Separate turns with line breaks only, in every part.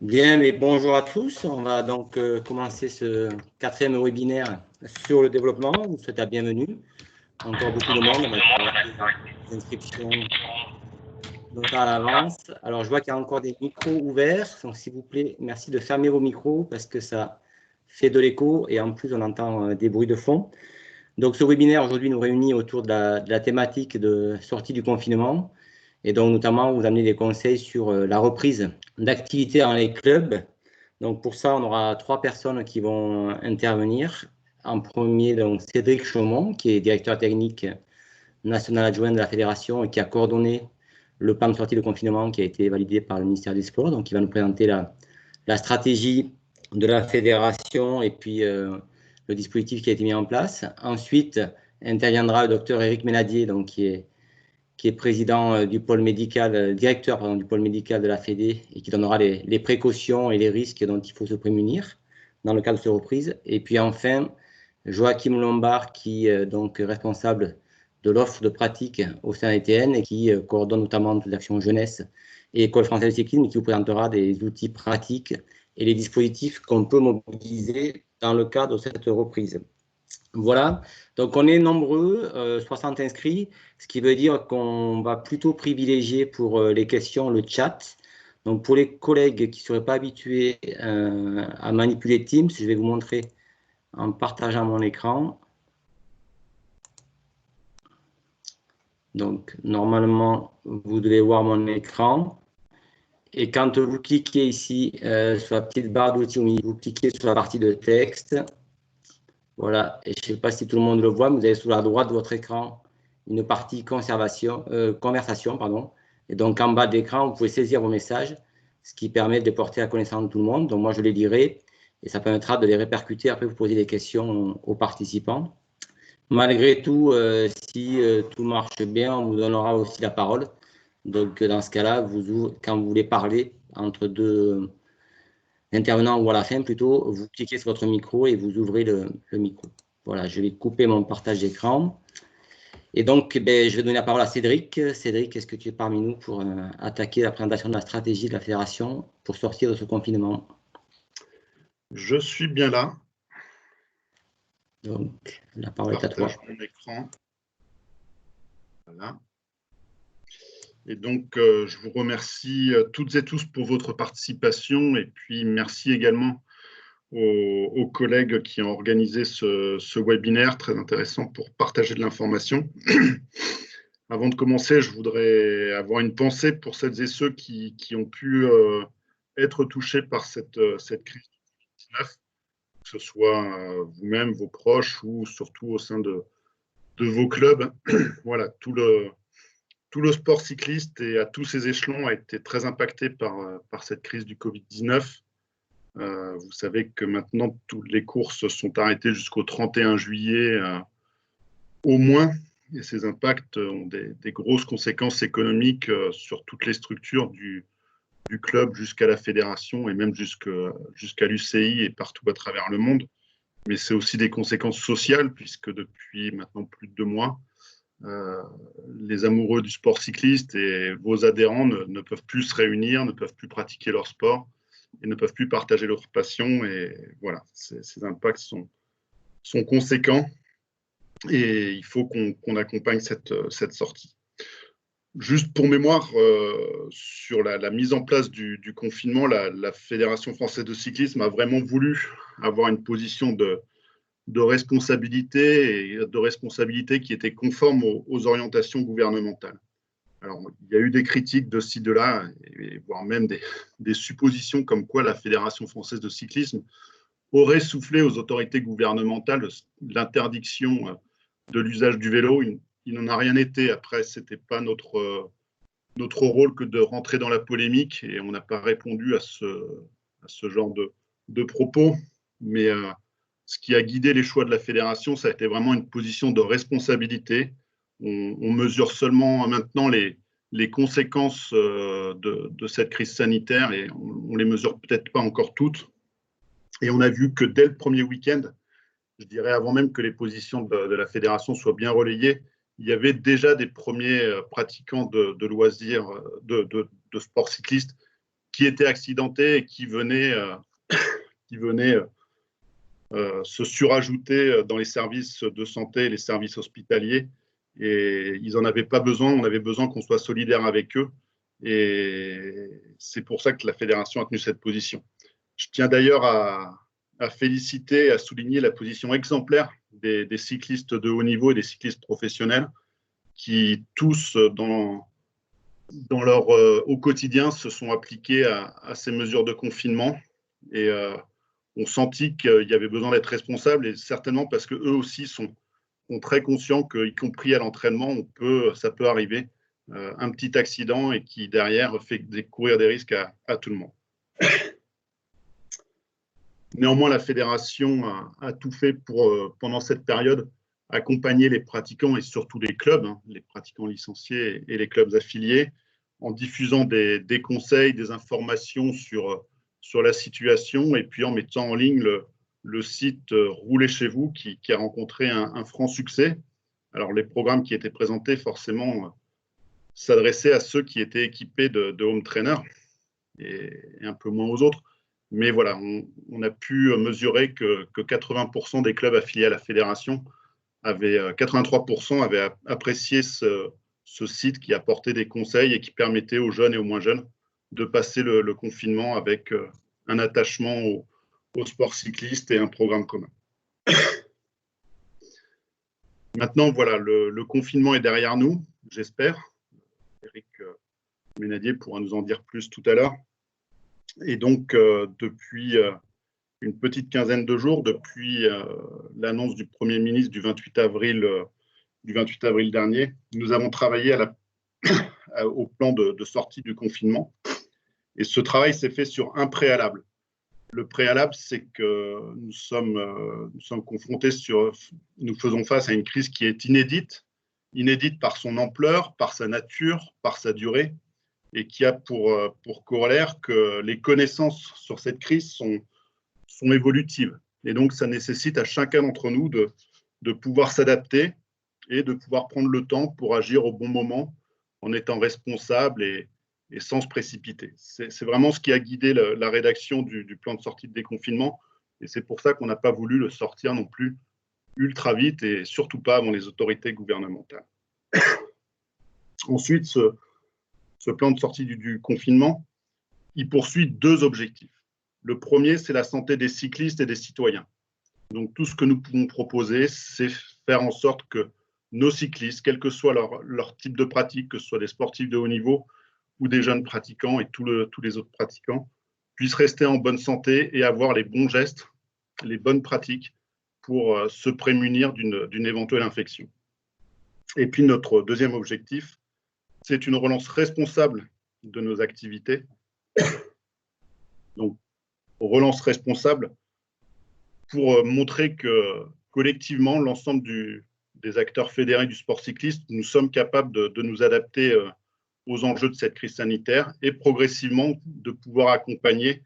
Bien, mais bonjour à tous. On va donc commencer ce quatrième webinaire sur le développement. Je vous souhaite la bienvenue. Encore beaucoup de monde. On va arrêter les inscriptions longtemps à l'avance. Alors, je vois qu'il y a encore des micros ouverts. Donc, s'il vous plaît, merci de fermer vos micros parce que ça fait de l'écho et en plus, on entend des bruits de fond. Donc, ce webinaire aujourd'hui nous réunit autour de la thématique de sortie du confinement et donc notamment vous amener des conseils sur la reprise d'activités dans les clubs. Donc, pour ça, on aura 3 personnes qui vont intervenir. En premier, donc, Cédric Chaumont, qui est directeur technique national adjoint de la fédération et qui a coordonné le plan de sortie de confinement qui a été validé par le ministère des Sports. Donc, il va nous présenter la stratégie de la fédération et puis le dispositif qui a été mis en place. Ensuite, interviendra le docteur Éric Ménadier, donc, qui est président du pôle médical, directeur pardon, du pôle médical de la Fédé et qui donnera les précautions et les risques dont il faut se prémunir dans le cadre de cette reprise. Et puis enfin, Joachim Lombard, qui est donc responsable de l'offre de pratique au sein d'ETN et qui coordonne notamment toute l'action jeunesse et École française de cyclisme, et qui vous présentera des outils pratiques et les dispositifs qu'on peut mobiliser dans le cadre de cette reprise. Voilà, donc on est nombreux, 60 inscrits, ce qui veut dire qu'on va plutôt privilégier pour les questions le chat. Donc pour les collègues qui ne seraient pas habitués à manipuler Teams, je vais vous montrer en partageant mon écran. Donc normalement, vous devez voir mon écran. Et quand vous cliquez ici sur la petite barre d'outils, vous cliquez sur la partie de texte. Voilà, et je ne sais pas si tout le monde le voit, mais vous avez sur la droite de votre écran une partie conversation. Pardon. Et donc en bas de l'écran, vous pouvez saisir vos messages, ce qui permet de les porter à connaissance de tout le monde. Donc moi, je les lirai et ça permettra de les répercuter. Après, vous posez des questions aux participants. Malgré tout, si tout marche bien, on vous donnera aussi la parole. Donc dans ce cas-là, quand vous voulez parler entre deux intervenants ou à la fin plutôt, vous cliquez sur votre micro et vous ouvrez le micro. Voilà, je vais couper mon partage d'écran. Et donc, je vais donner la parole à Cédric. Cédric, est-ce que tu es parmi nous pour attaquer la présentation de la stratégie de la fédération pour sortir de ce confinement?
Je suis bien là.
Donc, la parole est à toi.
Je partage mon écran. Voilà. Et donc, je vous remercie toutes et tous pour votre participation et puis merci également aux collègues qui ont organisé ce webinaire très intéressant pour partager de l'information. Avant de commencer, je voudrais avoir une pensée pour celles et ceux qui ont pu être touchés par cette crise du Covid-19, que ce soit vous-même, vos proches ou surtout au sein de vos clubs. Voilà, tout le sport cycliste et à tous ses échelons a été très impacté par cette crise du Covid-19. Vous savez que maintenant, toutes les courses sont arrêtées jusqu'au 31 juillet au moins. Et ces impacts ont des grosses conséquences économiques sur toutes les structures du club jusqu'à la fédération et même jusqu'à l'UCI et partout à travers le monde. Mais c'est aussi des conséquences sociales puisque depuis maintenant plus de 2 mois, les amoureux du sport cycliste et vos adhérents ne peuvent plus se réunir, ne peuvent plus pratiquer leur sport et ne peuvent plus partager leur passion. Et voilà, ces impacts sont conséquents et il faut qu'on accompagne cette sortie. Juste pour mémoire, sur la mise en place du confinement, la Fédération française de cyclisme a vraiment voulu avoir une position de responsabilité et de responsabilité qui était conforme aux orientations gouvernementales. Alors, il y a eu des critiques de ci, de là, et voire même des suppositions comme quoi la Fédération française de cyclisme aurait soufflé aux autorités gouvernementales l'interdiction de l'usage du vélo. Il n'en a rien été. Après, ce n'était pas notre rôle que de rentrer dans la polémique et on n'a pas répondu à ce genre de propos. Mais ce qui a guidé les choix de la fédération, ça a été vraiment une position de responsabilité. On mesure seulement maintenant les conséquences de cette crise sanitaire et on ne les mesure peut-être pas encore toutes. Et on a vu que dès le premier week-end, je dirais avant même que les positions de la fédération soient bien relayées, il y avait déjà des premiers pratiquants de loisirs, de sport cycliste qui étaient accidentés et qui venaient, se surajouter dans les services de santé, les services hospitaliers. Et ils n'en avaient pas besoin, on avait besoin qu'on soit solidaire avec eux. Et c'est pour ça que la fédération a tenu cette position. Je tiens d'ailleurs à féliciter, à souligner la position exemplaire des cyclistes de haut niveau et des cyclistes professionnels qui tous, au quotidien, se sont appliqués à ces mesures de confinement. Et on sentit qu'il y avait besoin d'être responsable, et certainement parce qu'eux aussi sont très conscients qu'y compris à l'entraînement, ça peut arriver, un petit accident et qui derrière fait courir des risques à tout le monde. Néanmoins, la fédération a tout fait pour, pendant cette période, accompagner les pratiquants et surtout les clubs, les pratiquants licenciés et les clubs affiliés, en diffusant des conseils, des informations sur la situation, et puis en mettant en ligne le site Roulez chez vous, qui a rencontré un franc succès. Alors, les programmes qui étaient présentés, forcément, s'adressaient à ceux qui étaient équipés de home trainer et un peu moins aux autres. Mais voilà, on a pu mesurer que 80% des clubs affiliés à la fédération 83% avaient apprécié ce site qui apportait des conseils et qui permettait aux jeunes et aux moins jeunes de passer le confinement avec un attachement au sport cycliste et un programme commun. Maintenant, voilà, le confinement est derrière nous, j'espère. Eric Ménadier pourra nous en dire plus tout à l'heure. Et donc, depuis une petite quinzaine de jours, depuis l'annonce du Premier ministre du 28 avril dernier, nous avons travaillé au plan de sortie du confinement. Et ce travail s'est fait sur un préalable. Le préalable, c'est que nous sommes confrontés nous faisons face à une crise qui est inédite par son ampleur, par sa nature, par sa durée, et qui a pour corollaire que les connaissances sur cette crise sont évolutives. Et donc, ça nécessite à chacun d'entre nous de pouvoir s'adapter et de pouvoir prendre le temps pour agir au bon moment, en étant responsable et sans se précipiter. C'est vraiment ce qui a guidé la rédaction du plan de sortie de déconfinement, et c'est pour ça qu'on n'a pas voulu le sortir non plus ultra vite, et surtout pas avant les autorités gouvernementales. Ensuite, ce plan de sortie du confinement, il poursuit deux objectifs. Le premier, c'est la santé des cyclistes et des citoyens. Donc, tout ce que nous pouvons proposer, c'est faire en sorte que nos cyclistes, quel que soit leur type de pratique, que ce soit des sportifs de haut niveau ou des jeunes pratiquants et tous les autres pratiquants, puissent rester en bonne santé et avoir les bons gestes, les bonnes pratiques pour se prémunir d'une éventuelle infection. Et puis, notre deuxième objectif, c'est une relance responsable de nos activités. Donc, relance responsable pour montrer que collectivement, l'ensemble des acteurs fédérés du sport cycliste, nous sommes capables de nous adapter aux enjeux de cette crise sanitaire et progressivement de pouvoir accompagner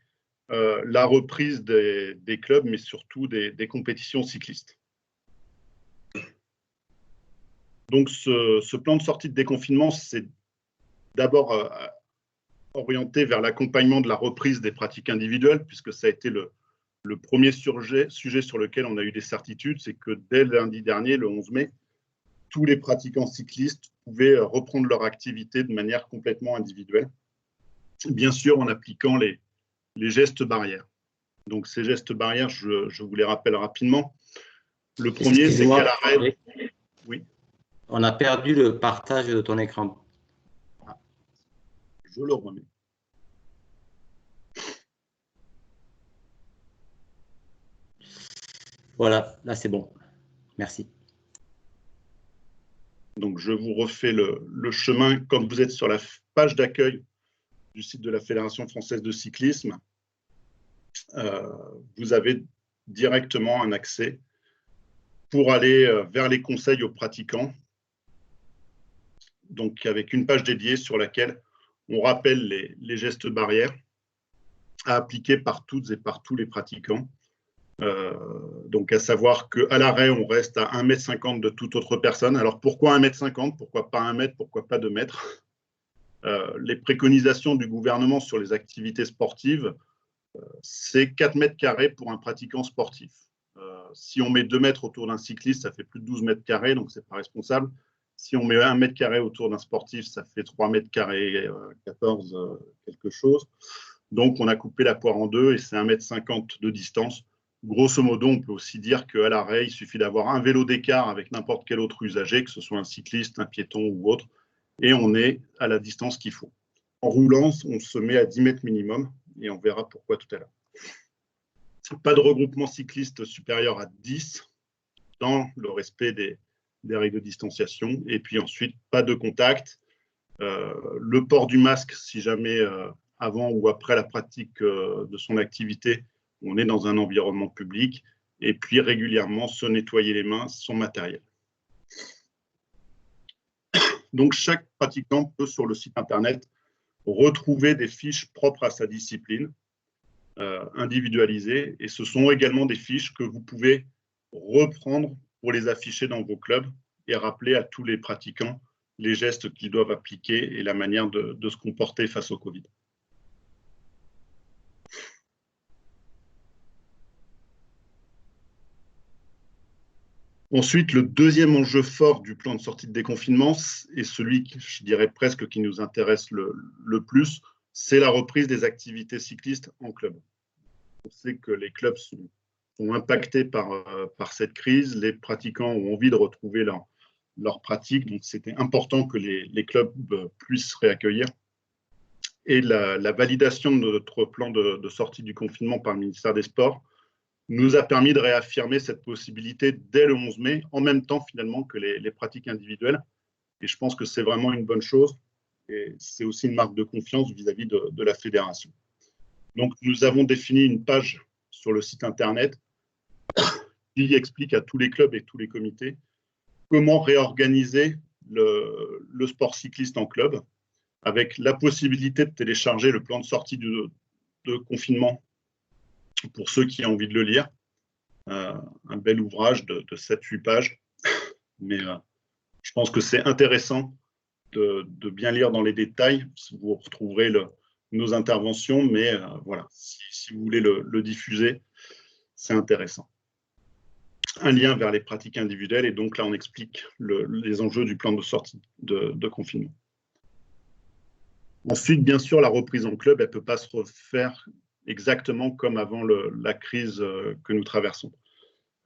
la reprise des clubs, mais surtout des compétitions cyclistes. Donc, ce plan de sortie de déconfinement, c'est d'abord orienté vers l'accompagnement de la reprise des pratiques individuelles, puisque ça a été le premier sujet sur lequel on a eu des certitudes, c'est que dès lundi dernier, le 11 mai, tous les pratiquants cyclistes pouvaient reprendre leur activité de manière complètement individuelle, bien sûr en appliquant les gestes barrières. Donc ces gestes barrières, je vous les rappelle rapidement. Le premier, c'est qu'à l'arrêt... Oui.
On a perdu le partage de ton écran.
Je le remets.
Voilà, là c'est bon. Merci.
Donc je vous refais le chemin. Quand vous êtes sur la page d'accueil du site de la Fédération française de cyclisme, vous avez directement un accès pour aller vers les conseils aux pratiquants. Donc avec une page dédiée sur laquelle on rappelle les gestes barrières à appliquer par toutes et par tous les pratiquants. Donc à savoir qu'à l'arrêt, on reste à 1,50 m de toute autre personne. Alors pourquoi 1,50 m? Pourquoi pas 1 mètre? Pourquoi pas 2 mètres? Les préconisations du gouvernement sur les activités sportives, c'est 4 mètres carrés pour un pratiquant sportif. Si on met 2 mètres autour d'un cycliste, ça fait plus de 12 mètres carrés, donc ce n'est pas responsable. Si on met 1 mètre carré autour d'un sportif, ça fait 3 mètres carrés, 14 quelque chose. Donc, on a coupé la poire en deux et c'est 1,50 m de distance. Grosso modo, on peut aussi dire qu'à l'arrêt, il suffit d'avoir un vélo d'écart avec n'importe quel autre usager, que ce soit un cycliste, un piéton ou autre, et on est à la distance qu'il faut. En roulant, on se met à 10 mètres minimum et on verra pourquoi tout à l'heure. Pas de regroupement cycliste supérieur à 10 dans le respect des règles de distanciation. Et puis ensuite, pas de contact. Le port du masque, si jamais avant ou après la pratique de son activité, on est dans un environnement public. Et puis régulièrement, se nettoyer les mains, son matériel. Donc, chaque pratiquant peut, sur le site Internet, retrouver des fiches propres à sa discipline, individualisées. Et ce sont également des fiches que vous pouvez reprendre pour les afficher dans vos clubs et rappeler à tous les pratiquants les gestes qu'ils doivent appliquer et la manière de se comporter face au Covid. Ensuite, le deuxième enjeu fort du plan de sortie de déconfinement, et celui, je dirais presque, qui nous intéresse le plus, c'est la reprise des activités cyclistes en club. On sait que les clubs sont impactés par cette crise. Les pratiquants ont envie de retrouver leur pratique, donc c'était important que les clubs puissent se réaccueillir. Et la validation de notre plan de sortie du confinement par le ministère des Sports nous a permis de réaffirmer cette possibilité dès le 11 mai, en même temps finalement que les pratiques individuelles. Et je pense que c'est vraiment une bonne chose. Et c'est aussi une marque de confiance vis-à-vis de la fédération. Donc, nous avons défini une page sur le site Internet qui explique à tous les clubs et tous les comités comment réorganiser le sport cycliste en club, avec la possibilité de télécharger le plan de sortie de confinement pour ceux qui ont envie de le lire. Un bel ouvrage de 7-8 pages. Mais je pense que c'est intéressant de bien lire dans les détails. Vous retrouverez nos interventions, mais voilà, si vous voulez le diffuser, c'est intéressant. Un lien vers les pratiques individuelles, et donc là, on explique les enjeux du plan de sortie de confinement. Ensuite, bien sûr, la reprise en club, elle ne peut pas se refaire exactement comme avant la crise que nous traversons.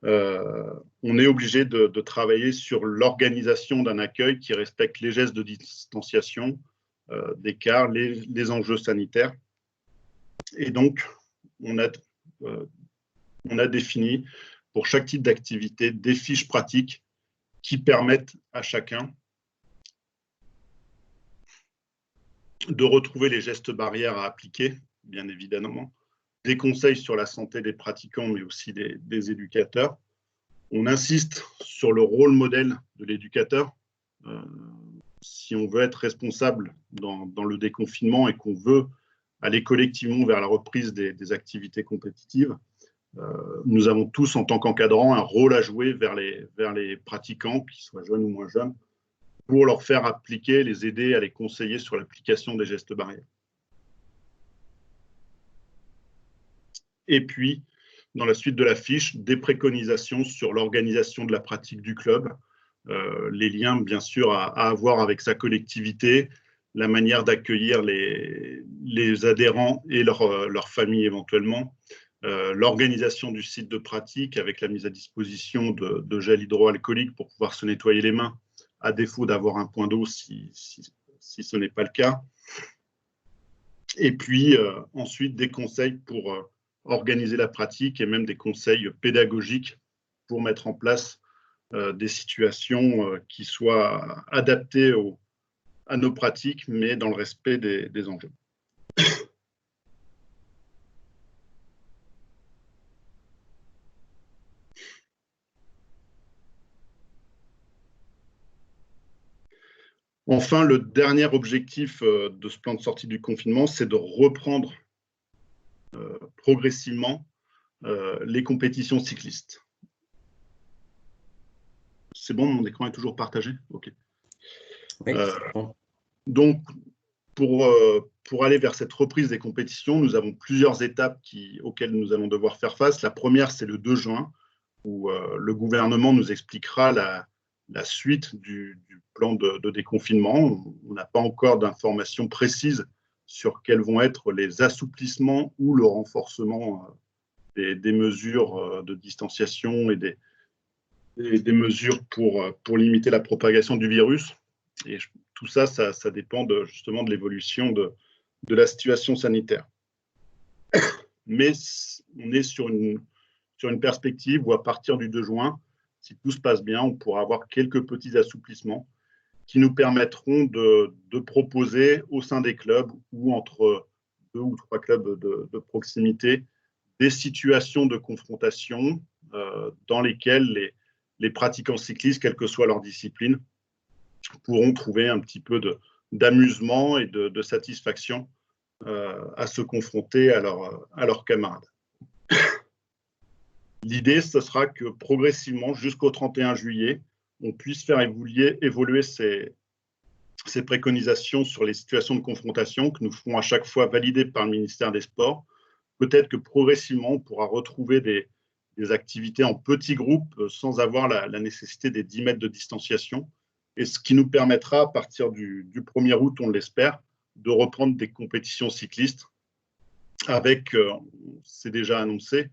On est obligé de travailler sur l'organisation d'un accueil qui respecte les gestes de distanciation, d'écart, les enjeux sanitaires. Et donc, on a défini pour chaque type d'activité des fiches pratiques qui permettent à chacun de retrouver les gestes barrières à appliquer, bien évidemment, des conseils sur la santé des pratiquants, mais aussi des éducateurs. On insiste sur le rôle modèle de l'éducateur. Si on veut être responsable dans le déconfinement et qu'on veut aller collectivement vers la reprise des activités compétitives, nous avons tous, en tant qu'encadrants, un rôle à jouer vers les pratiquants, qu'ils soient jeunes ou moins jeunes, pour leur faire appliquer, les aider à les conseiller sur l'application des gestes barrières. Et puis, dans la suite de la fiche, des préconisations sur l'organisation de la pratique du club, les liens, bien sûr, à avoir avec sa collectivité, la manière d'accueillir les adhérents et leur famille éventuellement, l'organisation du site de pratique avec la mise à disposition de gel hydroalcoolique pour pouvoir se nettoyer les mains, à défaut d'avoir un point d'eau si ce n'est pas le cas. Et puis ensuite des conseils pour organiser la pratique et même des conseils pédagogiques pour mettre en place des situations qui soient adaptées à nos pratiques, mais dans le respect des enjeux. Enfin, le dernier objectif de ce plan de sortie du confinement, c'est de reprendre progressivement les compétitions cyclistes. C'est bon, mon écran est toujours partagé? OK.
Oui, bon.
Donc, pour aller vers cette reprise des compétitions, nous avons plusieurs étapes auxquelles nous allons devoir faire face. La première, c'est le 2 juin, où le gouvernement nous expliquera la suite du plan de déconfinement. On n'a pas encore d'informations précises sur quels vont être les assouplissements ou le renforcement des mesures de distanciation et des mesures pour limiter la propagation du virus. Et tout ça, ça dépend justement de l'évolution de la situation sanitaire. Mais on est sur une perspective où à partir du 2 juin, si tout se passe bien, on pourra avoir quelques petits assouplissements qui nous permettront de proposer au sein des clubs ou entre 2 ou 3 clubs de proximité des situations de confrontation dans lesquelles les pratiquants cyclistes, quelle que soit leur discipline, pourront trouver un petit peu d'amusement et de satisfaction à se confronter à leurs camarades. L'idée, ce sera que progressivement, jusqu'au 31 juillet, on puisse faire évoluer ces préconisations sur les situations de confrontation que nous ferons à chaque fois valider par le ministère des Sports. Peut-être que progressivement, on pourra retrouver des activités en petits groupes sans avoir la nécessité des 10 mètres de distanciation. Et ce qui nous permettra, à partir du 1er août, on l'espère, de reprendre des compétitions cyclistes avec, c'est déjà annoncé,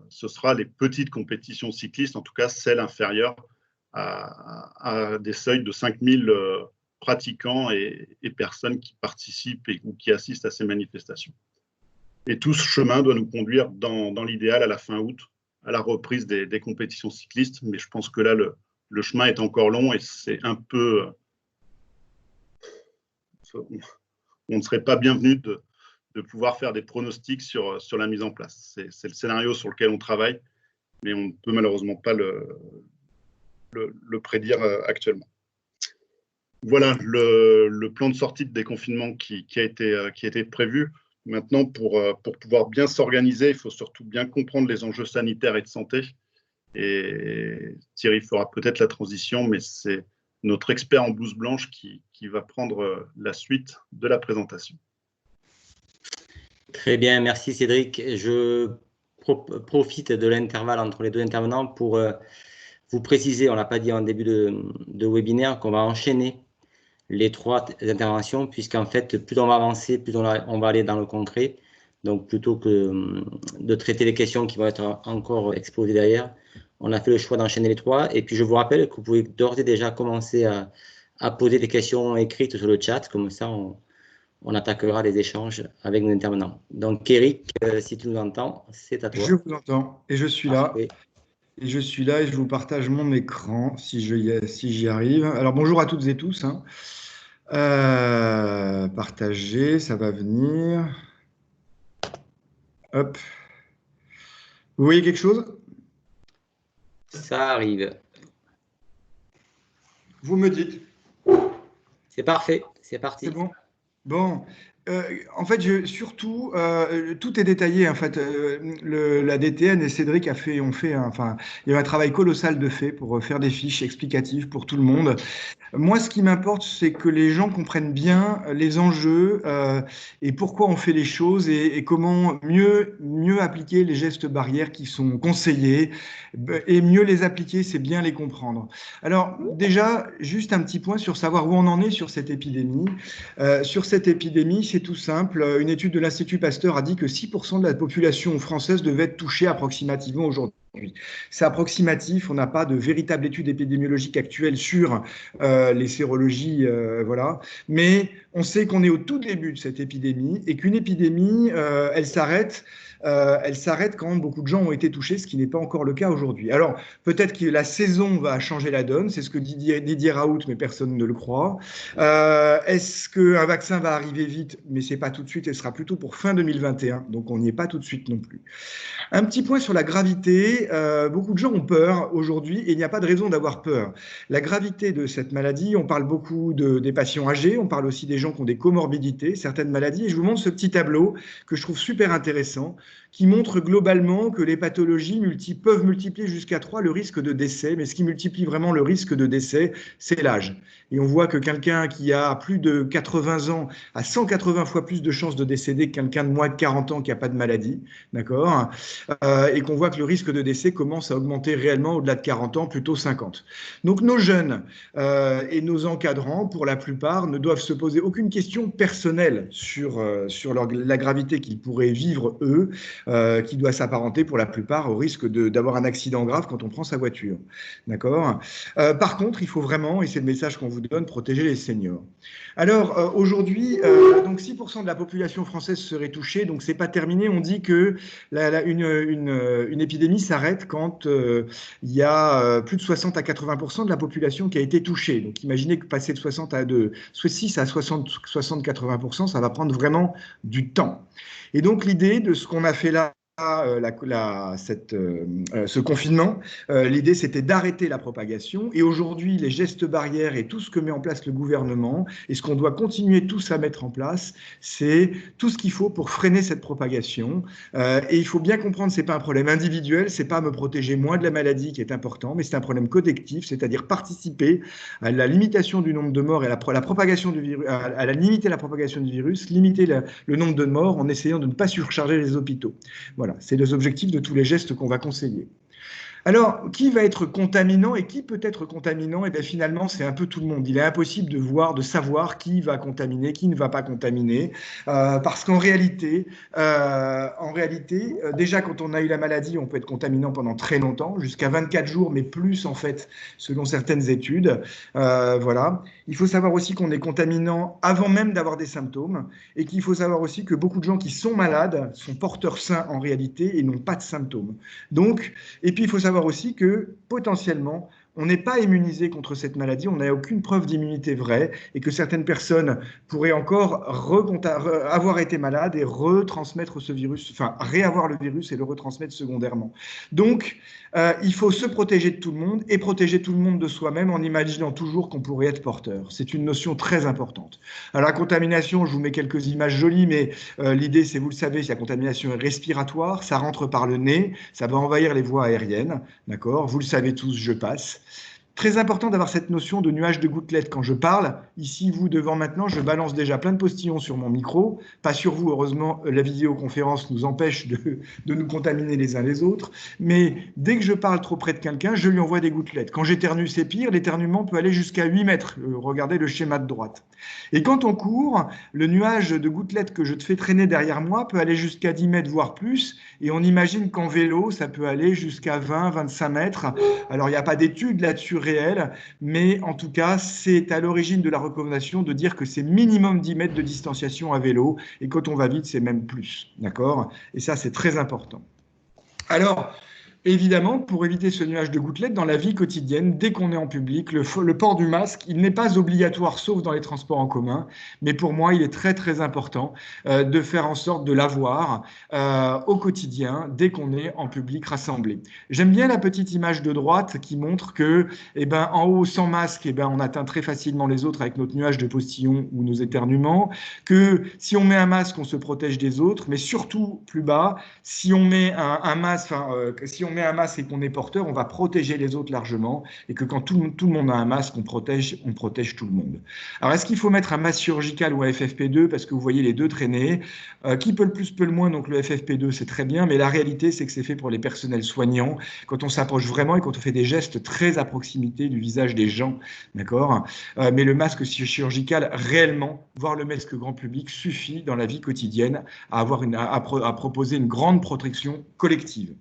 ce sera les petites compétitions cyclistes, en tout cas celles inférieures à des seuils de 5000 pratiquants et personnes qui participent ou qui assistent à ces manifestations. Et tout ce chemin doit nous conduire dans l'idéal à la fin août, à la reprise des compétitions cyclistes. Mais je pense que là, le chemin est encore long et c'est un peu... on ne serait pas bienvenu de pouvoir faire des pronostics sur la mise en place. C'est le scénario sur lequel on travaille, mais on ne peut malheureusement pas le prédire actuellement. Voilà le plan de sortie de déconfinement qui a été prévu. Maintenant, pour pouvoir bien s'organiser, il faut surtout bien comprendre les enjeux sanitaires et de santé. Et Thierry fera peut-être la transition, mais c'est notre expert en blouse blanche qui va prendre la suite de la présentation.
Très bien, merci Cédric. Je profite de l'intervalle entre les deux intervenants pour vous préciser, on ne l'a pas dit en début de webinaire, qu'on va enchaîner les 3 interventions, puisqu'en fait, plus on va avancer, plus on va aller dans le concret. Donc, plutôt que de traiter les questions qui vont être encore exposées derrière, on a fait le choix d'enchaîner les 3. Et puis, je vous rappelle que vous pouvez d'ores et déjà commencer à poser des questions écrites sur le chat. Comme ça, on attaquera les échanges avec nos intervenants. Donc, Eric, si tu nous entends, c'est à toi.
Je vous entends et je suis là. Et je suis là et je vous partage mon écran si j'y arrive. Alors, bonjour à toutes et tous. Partager, ça va venir. Hop. Vous voyez quelque chose?
Ça arrive.
Vous me dites.
C'est parfait, c'est parti.
C'est bon. Bon. En fait, surtout, tout est détaillé. En fait, la DTN et Cédric il y a eu un travail colossal de fait pour faire des fiches explicatives pour tout le monde. Moi, ce qui m'importe, c'est que les gens comprennent bien les enjeux et pourquoi on fait les choses et comment mieux appliquer les gestes barrières qui sont conseillés. Et mieux les appliquer, c'est bien les comprendre. Alors, déjà, juste un petit point sur savoir où on en est sur cette épidémie. Sur cette épidémie, c'est tout simple. Une étude de l'Institut Pasteur a dit que 6% de la population française devait être touchée approximativement aujourd'hui. C'est approximatif, on n'a pas de véritable étude épidémiologique actuelle sur les sérologies, voilà. Mais on sait qu'on est au tout début de cette épidémie et qu'une épidémie, elle s'arrête quand beaucoup de gens ont été touchés, ce qui n'est pas encore le cas aujourd'hui. Alors, peut-être que la saison va changer la donne, c'est ce que Didier Raoult, mais personne ne le croit. Est-ce qu'un vaccin va arriver vite? Mais ce n'est pas tout de suite, elle sera plutôt pour fin 2021, donc on n'y est pas tout de suite non plus. Un petit point sur la gravité. Et beaucoup de gens ont peur aujourd'hui, et il n'y a pas de raison d'avoir peur. La gravité de cette maladie, on parle beaucoup des patients âgés, on parle aussi des gens qui ont des comorbidités, certaines maladies, et je vous montre ce petit tableau que je trouve super intéressant, qui montre globalement que les pathologies peuvent multiplier jusqu'à 3 le risque de décès, mais ce qui multiplie vraiment le risque de décès, c'est l'âge. Et on voit que quelqu'un qui a plus de 80 ans a 180 fois plus de chances de décéder que quelqu'un de moins de 40 ans qui n'a pas de maladie, d'accord, et qu'on voit que le risque de décès commence à augmenter réellement au-delà de 40 ans, plutôt 50. Donc nos jeunes et nos encadrants, pour la plupart, ne doivent se poser aucune question personnelle sur la gravité qu'ils pourraient vivre eux, qui doit s'apparenter pour la plupart au risque d'avoir un accident grave quand on prend sa voiture. D'accord. Par contre, il faut vraiment, et c'est le message qu'on vous donne, protéger les seniors. Alors aujourd'hui, donc 6% de la population française serait touchée, donc c'est pas terminé. On dit que une épidémie s'arrête quand il y a plus de 60 à 80% de la population qui a été touchée. Donc imaginez que passer de 6 à 60-80%, ça va prendre vraiment du temps. Et donc l'idée de ce qu'on a fait là, ce confinement, l'idée c'était d'arrêter la propagation, et aujourd'hui les gestes barrières et tout ce que met en place le gouvernement et ce qu'on doit continuer tous à mettre en place, c'est tout ce qu'il faut pour freiner cette propagation, et il faut bien comprendre, c'est pas un problème individuel, c'est pas me protéger moi de la maladie qui est important, mais c'est un problème collectif, c'est-à-dire participer à la limitation du nombre de morts et la propagation du virus, à limiter la propagation du virus, limiter le nombre de morts en essayant de ne pas surcharger les hôpitaux. Voilà, c'est les objectifs de tous les gestes qu'on va conseiller. Alors, qui va être contaminant et qui peut être contaminant? Et bien finalement, c'est un peu tout le monde. Il est impossible de savoir qui va contaminer, qui ne va pas contaminer, parce qu'en réalité, déjà quand on a eu la maladie, on peut être contaminant pendant très longtemps, jusqu'à 24 jours, mais plus en fait, selon certaines études. Voilà. Il faut savoir aussi qu'on est contaminant avant même d'avoir des symptômes, et qu'il faut savoir aussi que beaucoup de gens qui sont malades sont porteurs sains en réalité et n'ont pas de symptômes. Donc, et puis il faut savoir aussi que potentiellement, on n'est pas immunisé contre cette maladie, on n'a aucune preuve d'immunité vraie, et que certaines personnes pourraient encore avoir été malades et retransmettre ce virus, enfin réavoir le virus et le retransmettre secondairement. Donc, il faut se protéger de tout le monde et protéger tout le monde de soi-même en imaginant toujours qu'on pourrait être porteur. C'est une notion très importante. Alors la contamination, je vous mets quelques images jolies, mais l'idée c'est, vous le savez, si la contamination est respiratoire, ça rentre par le nez, ça va envahir les voies aériennes, d'accord? Vous le savez tous, je passe. Très important d'avoir cette notion de nuage de gouttelettes quand je parle. Ici, vous, devant maintenant, je balance déjà plein de postillons sur mon micro. Pas sur vous, heureusement, la vidéoconférence nous empêche de nous contaminer les uns les autres. Mais dès que je parle trop près de quelqu'un, je lui envoie des gouttelettes. Quand j'éternue, c'est pire. L'éternuement peut aller jusqu'à 8 mètres. Regardez le schéma de droite. Et quand on court, le nuage de gouttelettes que je te fais traîner derrière moi peut aller jusqu'à 10 mètres, voire plus. Et on imagine qu'en vélo, ça peut aller jusqu'à 20, 25 mètres. Alors, il n'y a pas d'études là-dessus réelles, mais en tout cas, c'est à l'origine de la recommandation de dire que c'est minimum 10 mètres de distanciation à vélo, et quand on va vite, c'est même plus. D'accord? Et ça, c'est très important. Alors, évidemment, pour éviter ce nuage de gouttelettes, dans la vie quotidienne, dès qu'on est en public, le port du masque, il n'est pas obligatoire, sauf dans les transports en commun. Mais pour moi, il est très, très important de faire en sorte de l'avoir au quotidien, dès qu'on est en public rassemblé. J'aime bien la petite image de droite qui montre que, en haut, sans masque, on atteint très facilement les autres avec notre nuage de postillons ou nos éternuements. Que si on met un masque, on se protège des autres. Mais surtout, plus bas, si on met un masque, si on met un masque et qu'on est porteur, on va protéger les autres largement, et que quand tout le monde a un masque, on protège tout le monde. Alors, est-ce qu'il faut mettre un masque chirurgical ou un FFP2? Parce que vous voyez les deux traîner. Qui peut le plus, peut le moins, donc le FFP2, c'est très bien, mais la réalité, c'est que c'est fait pour les personnels soignants, quand on s'approche vraiment et quand on fait des gestes très à proximité du visage des gens, d'accord? Mais le masque chirurgical, réellement, voire le masque grand public, suffit dans la vie quotidienne à proposer une grande protection collective.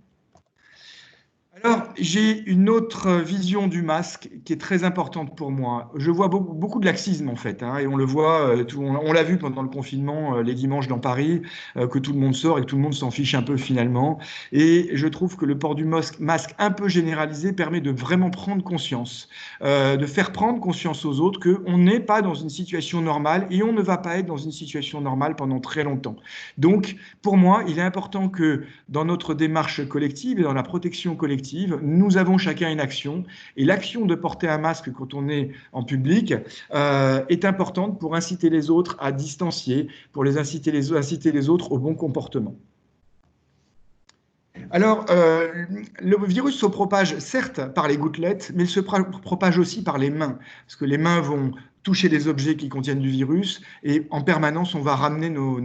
Alors, j'ai une autre vision du masque qui est très importante pour moi. Je vois beaucoup de laxisme en fait, hein, et on le voit, on l'a vu pendant le confinement, les dimanches dans Paris, que tout le monde sort et que tout le monde s'en fiche un peu finalement. Et je trouve que le port du masque un peu généralisé permet de vraiment prendre conscience, de faire prendre conscience aux autres qu'on n'est pas dans une situation normale et on ne va pas être dans une situation normale pendant très longtemps. Donc, pour moi, il est important que dans notre démarche collective et dans la protection collective, nous avons chacun une action. Et l'action de porter un masque quand on est en public est importante pour inciter les autres à distancier, pour inciter les autres au bon comportement. Alors, le virus se propage certes par les gouttelettes, mais il se propage aussi par les mains, parce que les mains vont toucher des objets qui contiennent du virus et en permanence, on va ramener nos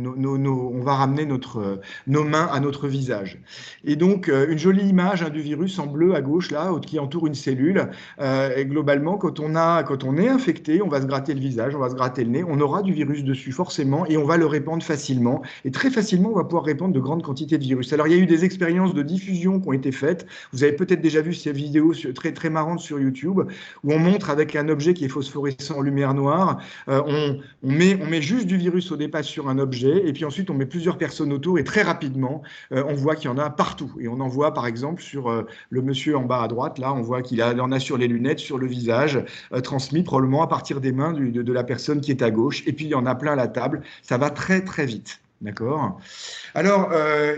mains à notre visage. Et donc, une jolie image du virus en bleu à gauche, là, qui entoure une cellule. Et globalement, quand on est infecté, on va se gratter le visage, on va se gratter le nez, on aura du virus dessus forcément et on va le répandre facilement. Et très facilement, on va pouvoir répandre de grandes quantités de virus. Alors, il y a eu des expériences de diffusion qui ont été faites. Vous avez peut-être déjà vu ces vidéos très, très marrantes sur YouTube où on montre avec un objet qui est phosphorescent en lumière noire, on met juste du virus au départ sur un objet et puis ensuite on met plusieurs personnes autour et très rapidement on voit qu'il y en a partout. Et on en voit par exemple sur le monsieur en bas à droite, là on voit qu'il en a sur les lunettes, sur le visage, transmis probablement à partir des mains de la personne qui est à gauche. Et puis il y en a plein à la table. Ça va très très vite. D'accord. Alors,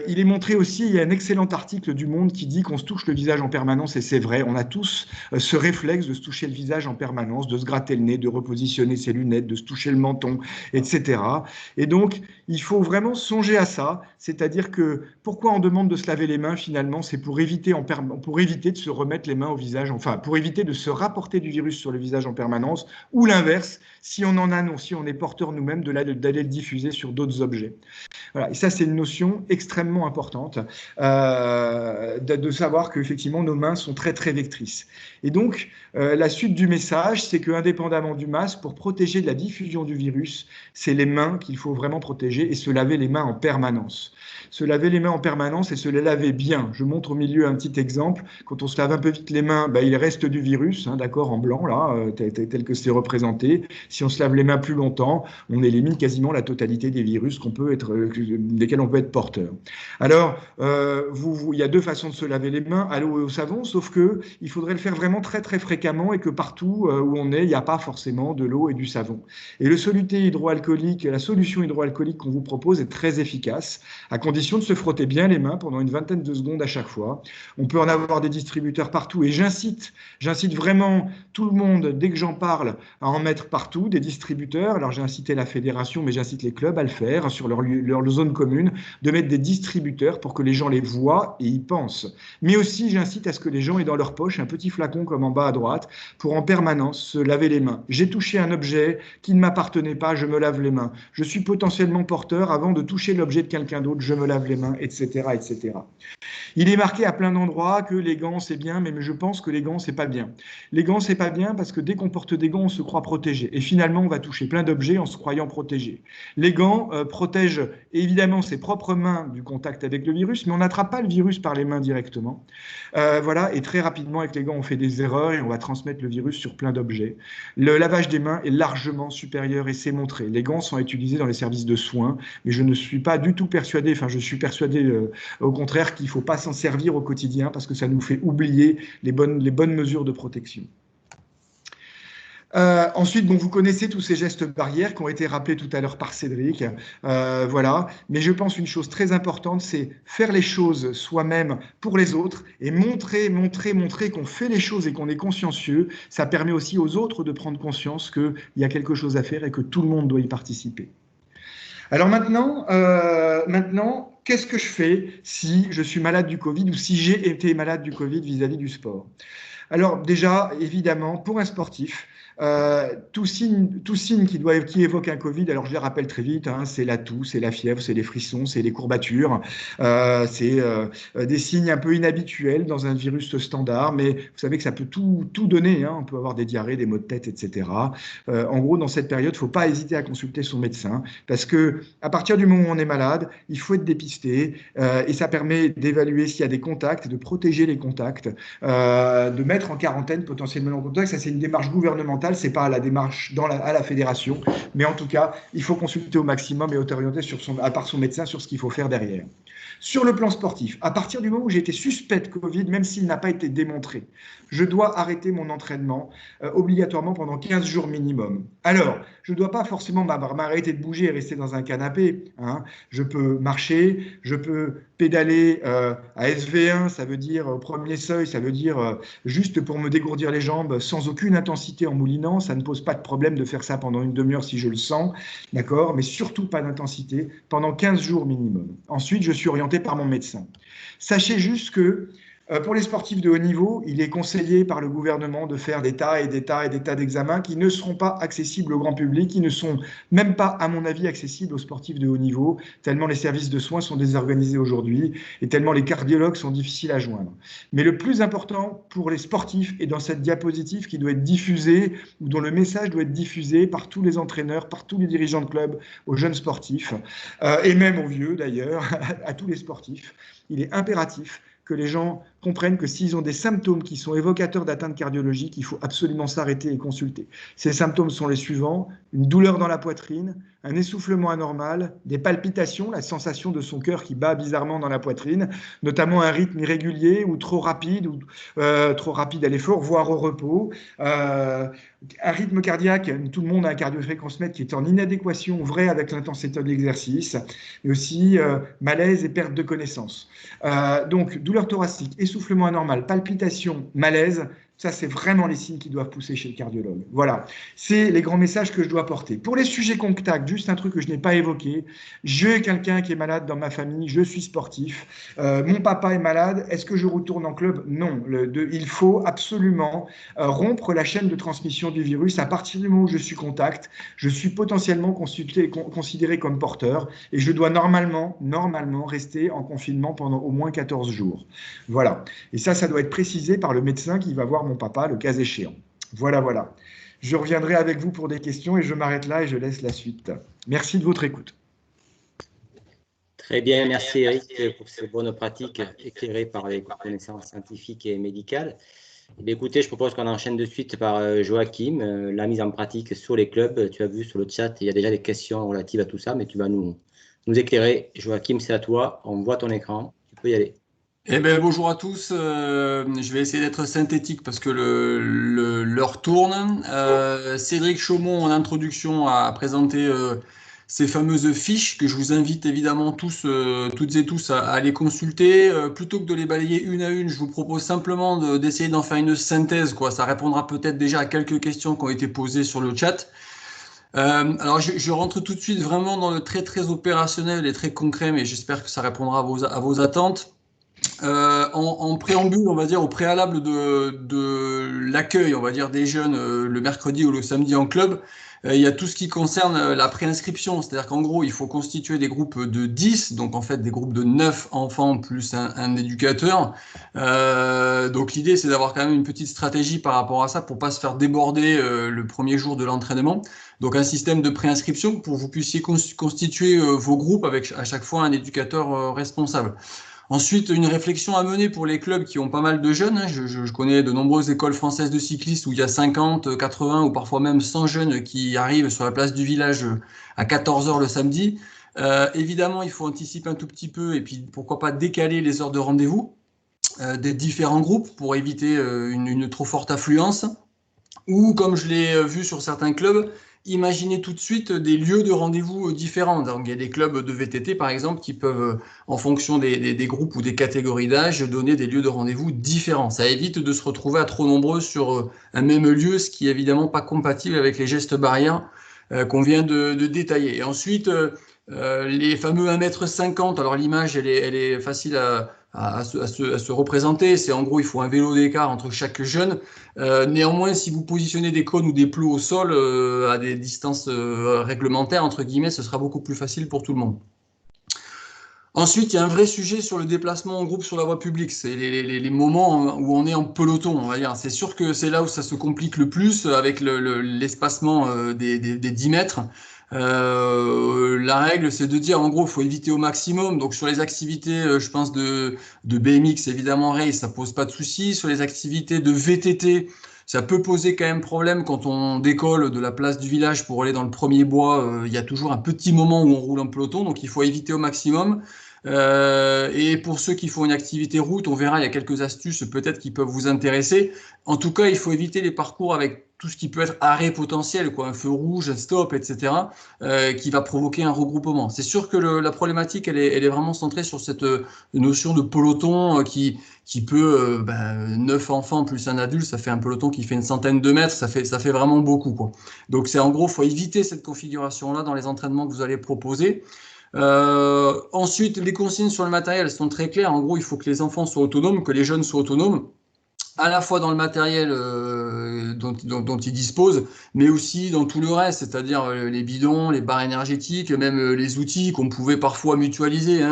il est montré aussi, il y a un excellent article du Monde qui dit qu'on se touche le visage en permanence, et c'est vrai, on a tous ce réflexe de se toucher le visage en permanence, de se gratter le nez, de repositionner ses lunettes, de se toucher le menton, etc. Et donc, il faut vraiment songer à ça, c'est-à-dire que pourquoi on demande de se laver les mains finalement, c'est pour éviter de se remettre les mains au visage, enfin, pour éviter de se rapporter du virus sur le visage en permanence, ou l'inverse, si on en a non, si on est porteur nous-mêmes, d'aller le diffuser sur d'autres objets. Voilà. Et ça, c'est une notion extrêmement importante de savoir qu'effectivement, nos mains sont très, très vectrices. Et donc, la suite du message, c'est qu'indépendamment du masque, pour protéger de la diffusion du virus, c'est les mains qu'il faut vraiment protéger et se laver les mains en permanence. Se laver les mains en permanence et se les laver bien. Je montre au milieu un petit exemple. Quand on se lave un peu vite les mains, il reste du virus, hein, d'accord, en blanc, là, tel que c'est représenté. Si on se lave les mains plus longtemps, on élimine quasiment la totalité des virus desquels on peut être porteur. Alors, il y a deux façons de se laver les mains, à l'eau et au savon, sauf qu'il faudrait le faire vraiment très très fréquemment et que partout où on est, il n'y a pas forcément de l'eau et du savon. Et la solution hydroalcoolique qu'on vous propose est très efficace, à condition de se frotter bien les mains pendant une vingtaine de secondes à chaque fois. On peut en avoir des distributeurs partout et j'incite vraiment tout le monde, dès que j'en parle, à en mettre partout, des distributeurs. Alors j'ai incité la fédération, mais j'incite les clubs à le faire sur leur zone commune, de mettre des distributeurs pour que les gens les voient et y pensent. Mais aussi, j'incite à ce que les gens aient dans leur poche un petit flacon comme en bas à droite pour en permanence se laver les mains. J'ai touché un objet qui ne m'appartenait pas, je me lave les mains. Je suis potentiellement porteur avant de toucher l'objet de quelqu'un d'autre, je me lave les mains, etc., etc. Il est marqué à plein d'endroits que les gants, c'est bien, mais je pense que les gants, c'est pas bien. Les gants, c'est pas bien parce que dès qu'on porte des gants, on se croit protégé. Et finalement, on va toucher plein d'objets en se croyant protégé. Les gants protègent évidemment ses propres mains du contact avec le virus, mais on n'attrape pas le virus par les mains directement. Voilà, et très rapidement, avec les gants, on fait des erreurs et on va transmettre le virus sur plein d'objets. Le lavage des mains est largement supérieur et c'est montré. Les gants sont utilisés dans les services de soins, mais je ne suis pas du tout persuadé, enfin je suis persuadé au contraire qu'il ne faut pas s'en servir au quotidien parce que ça nous fait oublier les bonnes mesures de protection. Ensuite, vous connaissez tous ces gestes barrières qui ont été rappelés tout à l'heure par Cédric. Voilà. Mais je pense une chose très importante, c'est faire les choses soi-même pour les autres et montrer qu'on fait les choses et qu'on est consciencieux. Ça permet aussi aux autres de prendre conscience qu'il y a quelque chose à faire et que tout le monde doit y participer. Alors maintenant, qu'est-ce que je fais si je suis malade du Covid ou si j'ai été malade du Covid vis-à-vis du sport? Alors déjà, évidemment, pour un sportif, Tout signe qui évoque un Covid, alors je les rappelle très vite, hein, c'est la toux, c'est la fièvre, c'est les frissons, c'est les courbatures, c'est des signes un peu inhabituels dans un virus standard, mais vous savez que ça peut tout donner, hein, on peut avoir des diarrhées, des maux de tête, etc. En gros, dans cette période, il ne faut pas hésiter à consulter son médecin, parce que à partir du moment où on est malade, il faut être dépisté, et ça permet d'évaluer s'il y a des contacts, de protéger les contacts, de mettre en quarantaine potentiellement en contact. Ça, c'est une démarche gouvernementale, c'est pas la démarche à la fédération, mais en tout cas, il faut consulter au maximum et être orienté par son médecin sur ce qu'il faut faire derrière. Sur le plan sportif, à partir du moment où j'ai été suspect de Covid, même s'il n'a pas été démontré, je dois arrêter mon entraînement obligatoirement pendant 15 jours minimum. Alors, je ne dois pas forcément m'arrêter de bouger et rester dans un canapé, hein. Je peux marcher, je peux pédaler à SV1, ça veut dire au premier seuil, ça veut dire juste pour me dégourdir les jambes sans aucune intensité en moulinant. Ça ne pose pas de problème de faire ça pendant une demi-heure si je le sens, d'accord, mais surtout pas d'intensité pendant 15 jours minimum. Ensuite, je suis orienté par mon médecin. Sachez juste que pour les sportifs de haut niveau, il est conseillé par le gouvernement de faire des tas et des tas et des tas d'examens qui ne seront pas accessibles au grand public, qui ne sont même pas, à mon avis, accessibles aux sportifs de haut niveau, tellement les services de soins sont désorganisés aujourd'hui et tellement les cardiologues sont difficiles à joindre. Mais le plus important pour les sportifs est dans cette diapositive qui doit être diffusée, ou dont le message doit être diffusé par tous les entraîneurs, par tous les dirigeants de clubs, aux jeunes sportifs, et même aux vieux d'ailleurs, à tous les sportifs. Il est impératif que les gens comprennent que s'ils ont des symptômes qui sont évocateurs d'atteinte cardiologique, il faut absolument s'arrêter et consulter. Ces symptômes sont les suivants: une douleur dans la poitrine, un essoufflement anormal, des palpitations, la sensation de son cœur qui bat bizarrement dans la poitrine, notamment un rythme irrégulier ou trop rapide à l'effort, voire au repos, un rythme cardiaque, tout le monde a un cardiofréquencemètre qui est en inadéquation vraie avec l'intensité de l'exercice, mais aussi malaise et perte de connaissance. Donc, douleur thoracique, essoufflement anormal, palpitation, malaise, ça, c'est vraiment les signes qui doivent pousser chez le cardiologue. Voilà, c'est les grands messages que je dois porter. Pour les sujets contacts, juste un truc que je n'ai pas évoqué, j'ai quelqu'un qui est malade dans ma famille, je suis sportif, mon papa est malade, est-ce que je retourne en club? Non, il faut absolument rompre la chaîne de transmission du virus. À partir du moment où je suis contact, je suis potentiellement considéré comme porteur et je dois normalement rester en confinement pendant au moins 14 jours. Voilà, et ça doit être précisé par le médecin qui va voir mon papa, le cas échéant. Voilà. Je reviendrai avec vous pour des questions et je m'arrête là et je laisse la suite. Merci de votre écoute.
Très bien, merci Eric pour ces bonnes pratiques éclairées par les connaissances scientifiques et médicales. Écoutez, je propose qu'on enchaîne de suite par Joachim, la mise en pratique sur les clubs. Tu as vu sur le chat, il y a déjà des questions relatives à tout ça, mais tu vas nous éclairer. Joachim, c'est à toi, on voit ton écran, tu peux y aller.
Eh bien, bonjour à tous. Je vais essayer d'être synthétique parce que l'heure tourne. Cédric Chaumont, en introduction, a présenté ces fameuses fiches que je vous invite évidemment toutes et tous à aller consulter. Plutôt que de les balayer une à une, je vous propose simplement d'essayer d'en faire une synthèse, quoi. Ça répondra peut-être déjà à quelques questions qui ont été posées sur le chat. Alors, je rentre tout de suite vraiment dans le très, très opérationnel et très concret, mais j'espère que ça répondra à vos attentes. En préambule, on va dire, au préalable de l'accueil, on va dire, des jeunes le mercredi ou le samedi en club, il y a tout ce qui concerne la préinscription. C'est-à-dire qu'en gros, il faut constituer des groupes de 10, donc en fait des groupes de 9 enfants plus un éducateur. Donc l'idée, c'est d'avoir quand même une petite stratégie par rapport à ça pour pas se faire déborder le premier jour de l'entraînement. Donc un système de préinscription pour que vous puissiez constituer vos groupes avec à chaque fois un éducateur responsable. Ensuite, une réflexion à mener pour les clubs qui ont pas mal de jeunes. Je connais de nombreuses écoles françaises de cyclistes où il y a 50, 80 ou parfois même 100 jeunes qui arrivent sur la place du village à 14h le samedi. Évidemment, il faut anticiper un tout petit peu et puis pourquoi pas décaler les heures de rendez-vous des différents groupes pour éviter une trop forte affluence. Ou, comme je l'ai vu sur certains clubs, imaginez tout de suite des lieux de rendez-vous différents. Donc, il y a des clubs de VTT, par exemple, qui peuvent, en fonction des groupes ou des catégories d'âge, donner des lieux de rendez-vous différents. Ça évite de se retrouver à trop nombreux sur un même lieu, ce qui est évidemment pas compatible avec les gestes barrières qu'on vient de détailler. Et ensuite, Les fameux 1,50 m, alors l'image, elle est facile à se représenter. C'est en gros, il faut un vélo d'écart entre chaque jeune. Néanmoins, si vous positionnez des cônes ou des plots au sol à des distances réglementaires, entre guillemets, ce sera beaucoup plus facile pour tout le monde. Ensuite, il y a un vrai sujet sur le déplacement en groupe sur la voie publique. C'est les moments où on est en peloton, on va dire. C'est sûr que c'est là où ça se complique le plus avec l'espacement des 10 mètres. La règle, c'est de dire, en gros, il faut éviter au maximum. Donc, sur les activités, je pense, de BMX, évidemment, race, ça pose pas de souci. Sur les activités de VTT, ça peut poser quand même problème quand on décolle de la place du village pour aller dans le premier bois. Il y a toujours un petit moment où on roule en peloton, donc il faut éviter au maximum. Et pour ceux qui font une activité route, on verra, il y a quelques astuces peut-être qui peuvent vous intéresser. En tout cas, il faut éviter les parcours avec tout ce qui peut être arrêt potentiel, quoi, un feu rouge, un stop, etc., qui va provoquer un regroupement. C'est sûr que la problématique, elle est vraiment centrée sur cette notion de peloton qui peut, 9 enfants plus un adulte, ça fait un peloton qui fait une centaine de mètres, ça fait vraiment beaucoup, quoi. Donc c'est en gros, il faut éviter cette configuration-là dans les entraînements que vous allez proposer. Ensuite, les consignes sur le matériel sont très claires. En gros, il faut que les enfants soient autonomes, que les jeunes soient autonomes, à la fois dans le matériel dont ils disposent, mais aussi dans tout le reste, c'est-à-dire les bidons, les barres énergétiques, même les outils qu'on pouvait parfois mutualiser.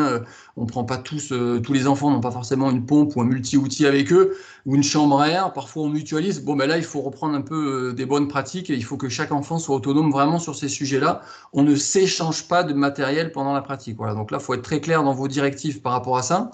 On prend pas tous les enfants n'ont pas forcément une pompe ou un multi-outil avec eux, ou une chambre à air. Parfois, on mutualise. Bon, ben là, il faut reprendre un peu des bonnes pratiques et il faut que chaque enfant soit autonome vraiment sur ces sujets-là. On ne s'échange pas de matériel pendant la pratique. Voilà. Donc là, il faut être très clair dans vos directives par rapport à ça.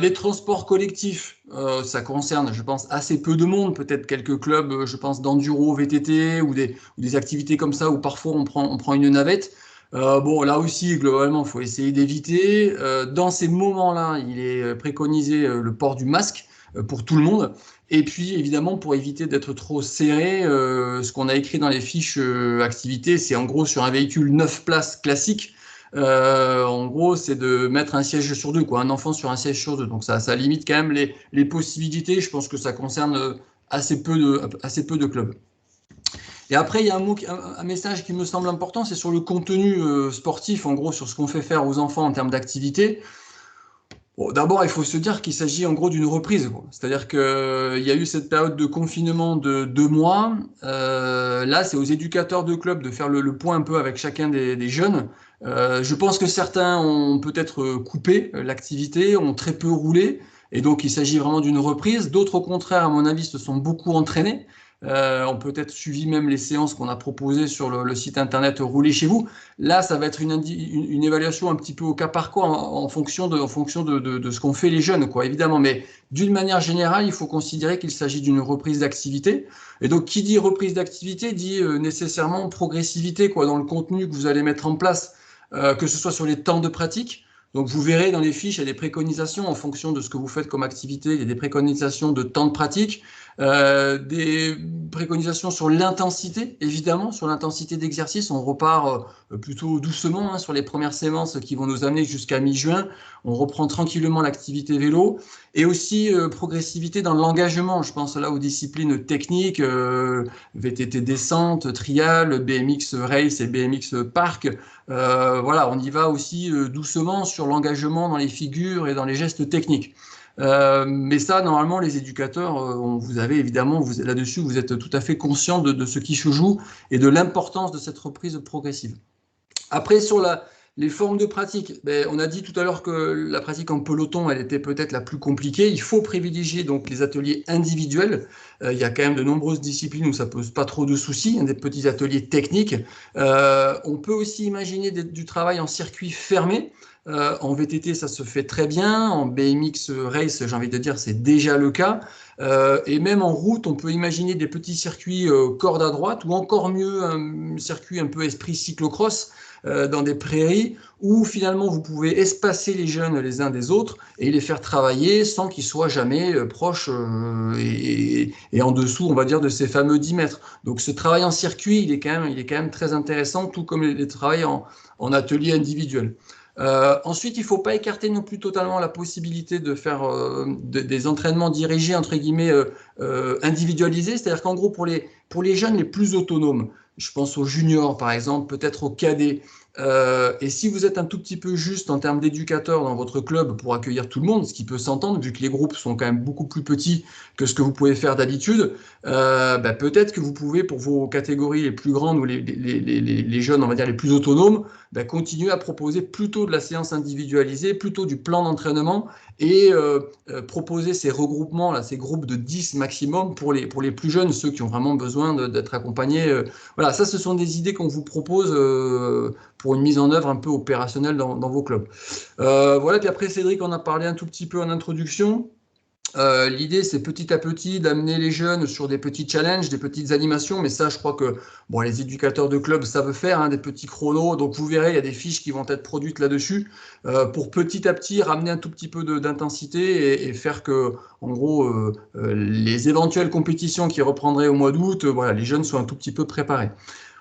Les transports collectifs, ça concerne, je pense, assez peu de monde, peut-être quelques clubs, je pense, d'enduro, VTT ou des activités comme ça où parfois on prend une navette. Bon, là aussi, globalement, il faut essayer d'éviter. Dans ces moments-là, il est préconisé le port du masque pour tout le monde. Et puis, évidemment, pour éviter d'être trop serré, ce qu'on a écrit dans les fiches activités, c'est en gros sur un véhicule 9 places classique. En gros, c'est de mettre un siège sur deux, quoi, un enfant sur un siège sur deux. Donc ça limite quand même les possibilités. Je pense que ça concerne assez peu de clubs. Et après, il y a un message qui me semble important, c'est sur le contenu sportif, en gros, sur ce qu'on fait faire aux enfants en termes d'activité. Bon, d'abord, il faut se dire qu'il s'agit en gros d'une reprise. C'est-à-dire qu'il y a eu cette période de confinement de 2 mois. Là, c'est aux éducateurs de club de faire le point un peu avec chacun des jeunes. Je pense que certains ont peut-être coupé l'activité, ont très peu roulé, et donc il s'agit vraiment d'une reprise. D'autres, au contraire, à mon avis, se sont beaucoup entraînés. On peut être suivi même les séances qu'on a proposées sur le site internet Rouler chez vous. Là, ça va être une évaluation un petit peu au cas par cas en fonction de ce qu'ont fait les jeunes, quoi, évidemment. Mais d'une manière générale, il faut considérer qu'il s'agit d'une reprise d'activité. Et donc, qui dit reprise d'activité dit nécessairement progressivité, quoi, dans le contenu que vous allez mettre en place. Que ce soit sur les temps de pratique. Donc vous verrez dans les fiches, il y a des préconisations en fonction de ce que vous faites comme activité, il y a des préconisations de temps de pratique, des préconisations sur l'intensité, évidemment, sur l'intensité d'exercice. On repart plutôt doucement sur les premières séances qui vont nous amener jusqu'à mi-juin. On reprend tranquillement l'activité vélo et aussi progressivité dans l'engagement. Je pense là aux disciplines techniques, VTT descente, trial, BMX race et BMX park. Voilà, on y va aussi doucement sur l'engagement dans les figures et dans les gestes techniques. Mais ça, normalement, les éducateurs, vous avez évidemment, là-dessus, vous êtes tout à fait conscient de ce qui se joue et de l'importance de cette reprise progressive. Après, sur les formes de pratique, on a dit tout à l'heure que la pratique en peloton, elle était peut-être la plus compliquée. Il faut privilégier donc les ateliers individuels. Il y a quand même de nombreuses disciplines où ça pose pas trop de soucis, des petits ateliers techniques. On peut aussi imaginer du travail en circuit fermé. En VTT, ça se fait très bien. En BMX race, j'ai envie de dire, c'est déjà le cas. Et même en route, on peut imaginer des petits circuits corde à droite ou encore mieux un circuit un peu esprit cyclocross dans des prairies où finalement vous pouvez espacer les jeunes les uns des autres et les faire travailler sans qu'ils soient jamais proches et en dessous, on va dire, de ces fameux 10 mètres. Donc ce travail en circuit, il est quand même très intéressant, tout comme les travails en atelier individuel. Ensuite, il ne faut pas écarter non plus totalement la possibilité de faire des entraînements dirigés, entre guillemets, individualisés. C'est-à-dire qu'en gros, pour les jeunes les plus autonomes, je pense aux juniors par exemple, peut-être aux cadets, Et si vous êtes un tout petit peu juste en termes d'éducateurs dans votre club pour accueillir tout le monde, ce qui peut s'entendre vu que les groupes sont quand même beaucoup plus petits que ce que vous pouvez faire d'habitude, peut-être que vous pouvez, pour vos catégories les plus grandes ou les jeunes, on va dire les plus autonomes, continuer à proposer plutôt de la séance individualisée, plutôt du plan d'entraînement et proposer ces regroupements, là, ces groupes de 10 maximum pour les plus jeunes, ceux qui ont vraiment besoin d'être accompagnés. Voilà, ça, ce sont des idées qu'on vous propose pour une mise en œuvre un peu opérationnelle dans vos clubs. Voilà, puis après, Cédric, on a parlé un tout petit peu en introduction. L'idée, c'est petit à petit d'amener les jeunes sur des petits challenges, des petites animations, mais ça, je crois que les éducateurs de clubs savent faire, des petits chronos. Donc, vous verrez, il y a des fiches qui vont être produites là-dessus pour petit à petit ramener un tout petit peu d'intensité et faire que, en gros, les éventuelles compétitions qui reprendraient au mois d'août, les jeunes soient un tout petit peu préparés.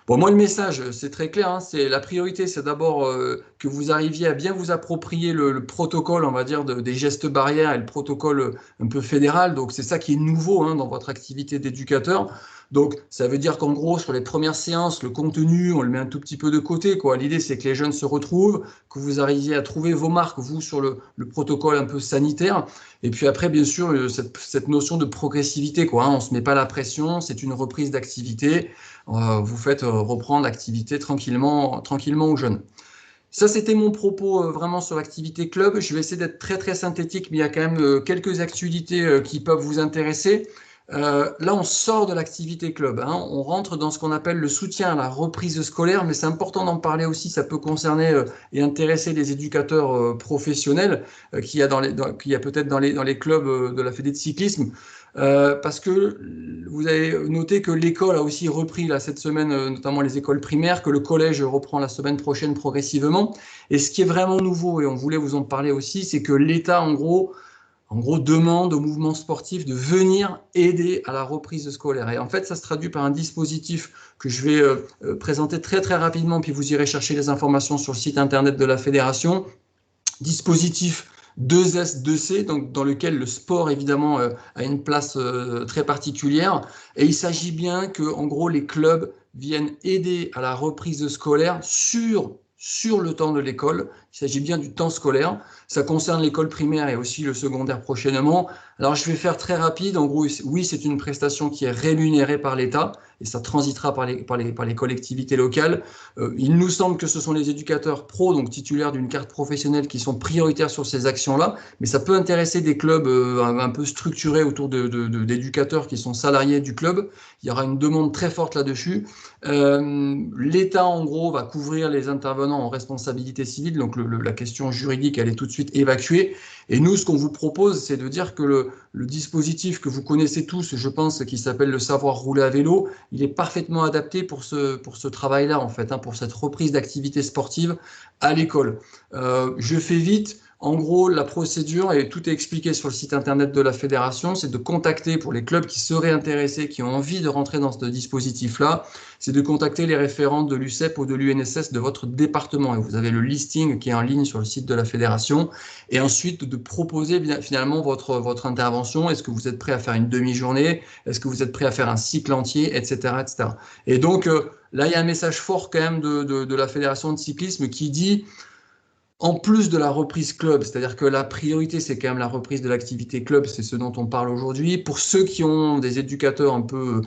Bon, moi, le message, c'est très clair. C'est la priorité, c'est d'abord que vous arriviez à bien vous approprier le protocole, on va dire, des gestes barrières et le protocole un peu fédéral. Donc, c'est ça qui est nouveau dans votre activité d'éducateur. Donc, ça veut dire qu'en gros, sur les premières séances, le contenu, on le met un tout petit peu de côté, quoi. L'idée, c'est que les jeunes se retrouvent, que vous arriviez à trouver vos marques, vous, sur le protocole un peu sanitaire. Et puis après, bien sûr, cette notion de progressivité, quoi. On ne se met pas la pression, c'est une reprise d'activité. Vous faites reprendre l'activité tranquillement aux jeunes. Ça, c'était mon propos vraiment sur l'activité club. Je vais essayer d'être très, très synthétique, mais il y a quand même quelques actualités qui peuvent vous intéresser. Là, on sort de l'activité club. On rentre dans ce qu'on appelle le soutien à la reprise scolaire, mais c'est important d'en parler aussi. Ça peut concerner et intéresser les éducateurs professionnels qu'il y a peut-être dans les clubs de la Fédé de cyclisme. Parce que vous avez noté que l'école a aussi repris là, cette semaine, notamment les écoles primaires, que le collège reprend la semaine prochaine progressivement. Et ce qui est vraiment nouveau, et on voulait vous en parler aussi, c'est que l'État, en gros, demande au mouvement sportif de venir aider à la reprise scolaire. Et en fait, ça se traduit par un dispositif que je vais présenter très très rapidement, puis vous irez chercher les informations sur le site internet de la fédération. Dispositif 2S2C, donc dans lequel le sport évidemment a une place très particulière. Et il s'agit bien que, en gros, les clubs viennent aider à la reprise scolaire sur le temps de l'école. Il s'agit bien du temps scolaire. Ça concerne l'école primaire et aussi le secondaire prochainement. Alors, je vais faire très rapide. En gros, oui, c'est une prestation qui est rémunérée par l'État et ça transitera par les collectivités locales. Il nous semble que ce sont les éducateurs pros, donc titulaires d'une carte professionnelle, qui sont prioritaires sur ces actions-là, mais ça peut intéresser des clubs un peu structurés autour d'éducateurs qui sont salariés du club. Il y aura une demande très forte là-dessus. L'État, en gros, va couvrir les intervenants en responsabilité civile, donc la question juridique, elle est tout de suite évacuée. Et nous, ce qu'on vous propose, c'est de dire que le dispositif que vous connaissez tous, je pense, qui s'appelle le savoir rouler à vélo, il est parfaitement adapté pour ce travail-là, en fait, pour cette reprise d'activité sportive à l'école. Je fais vite. En gros, la procédure, et tout est expliqué sur le site internet de la fédération, c'est de contacter, pour les clubs qui seraient intéressés, qui ont envie de rentrer dans ce dispositif-là, c'est de contacter les référents de l'UCEP ou de l'UNSS de votre département. Et vous avez le listing qui est en ligne sur le site de la fédération. Et ensuite, de proposer finalement votre intervention. Est-ce que vous êtes prêt à faire une demi-journée? Est-ce que vous êtes prêt à faire un cycle entier, etc., etc. Et donc, là, il y a un message fort quand même de la fédération de cyclisme qui dit... En plus de la reprise club, c'est-à-dire que la priorité, c'est quand même la reprise de l'activité club, c'est ce dont on parle aujourd'hui. Pour ceux qui ont des éducateurs un peu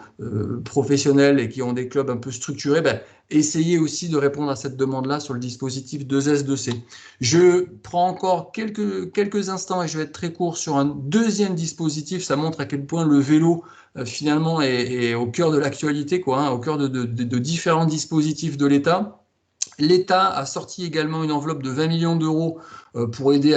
professionnels et qui ont des clubs un peu structurés, essayez aussi de répondre à cette demande-là sur le dispositif 2S2C. Je prends encore quelques instants et je vais être très court sur un deuxième dispositif. Ça montre à quel point le vélo, finalement, est au cœur de l'actualité, au cœur de différents dispositifs de l'État. L'État a sorti également une enveloppe de 20 millions d'euros pour aider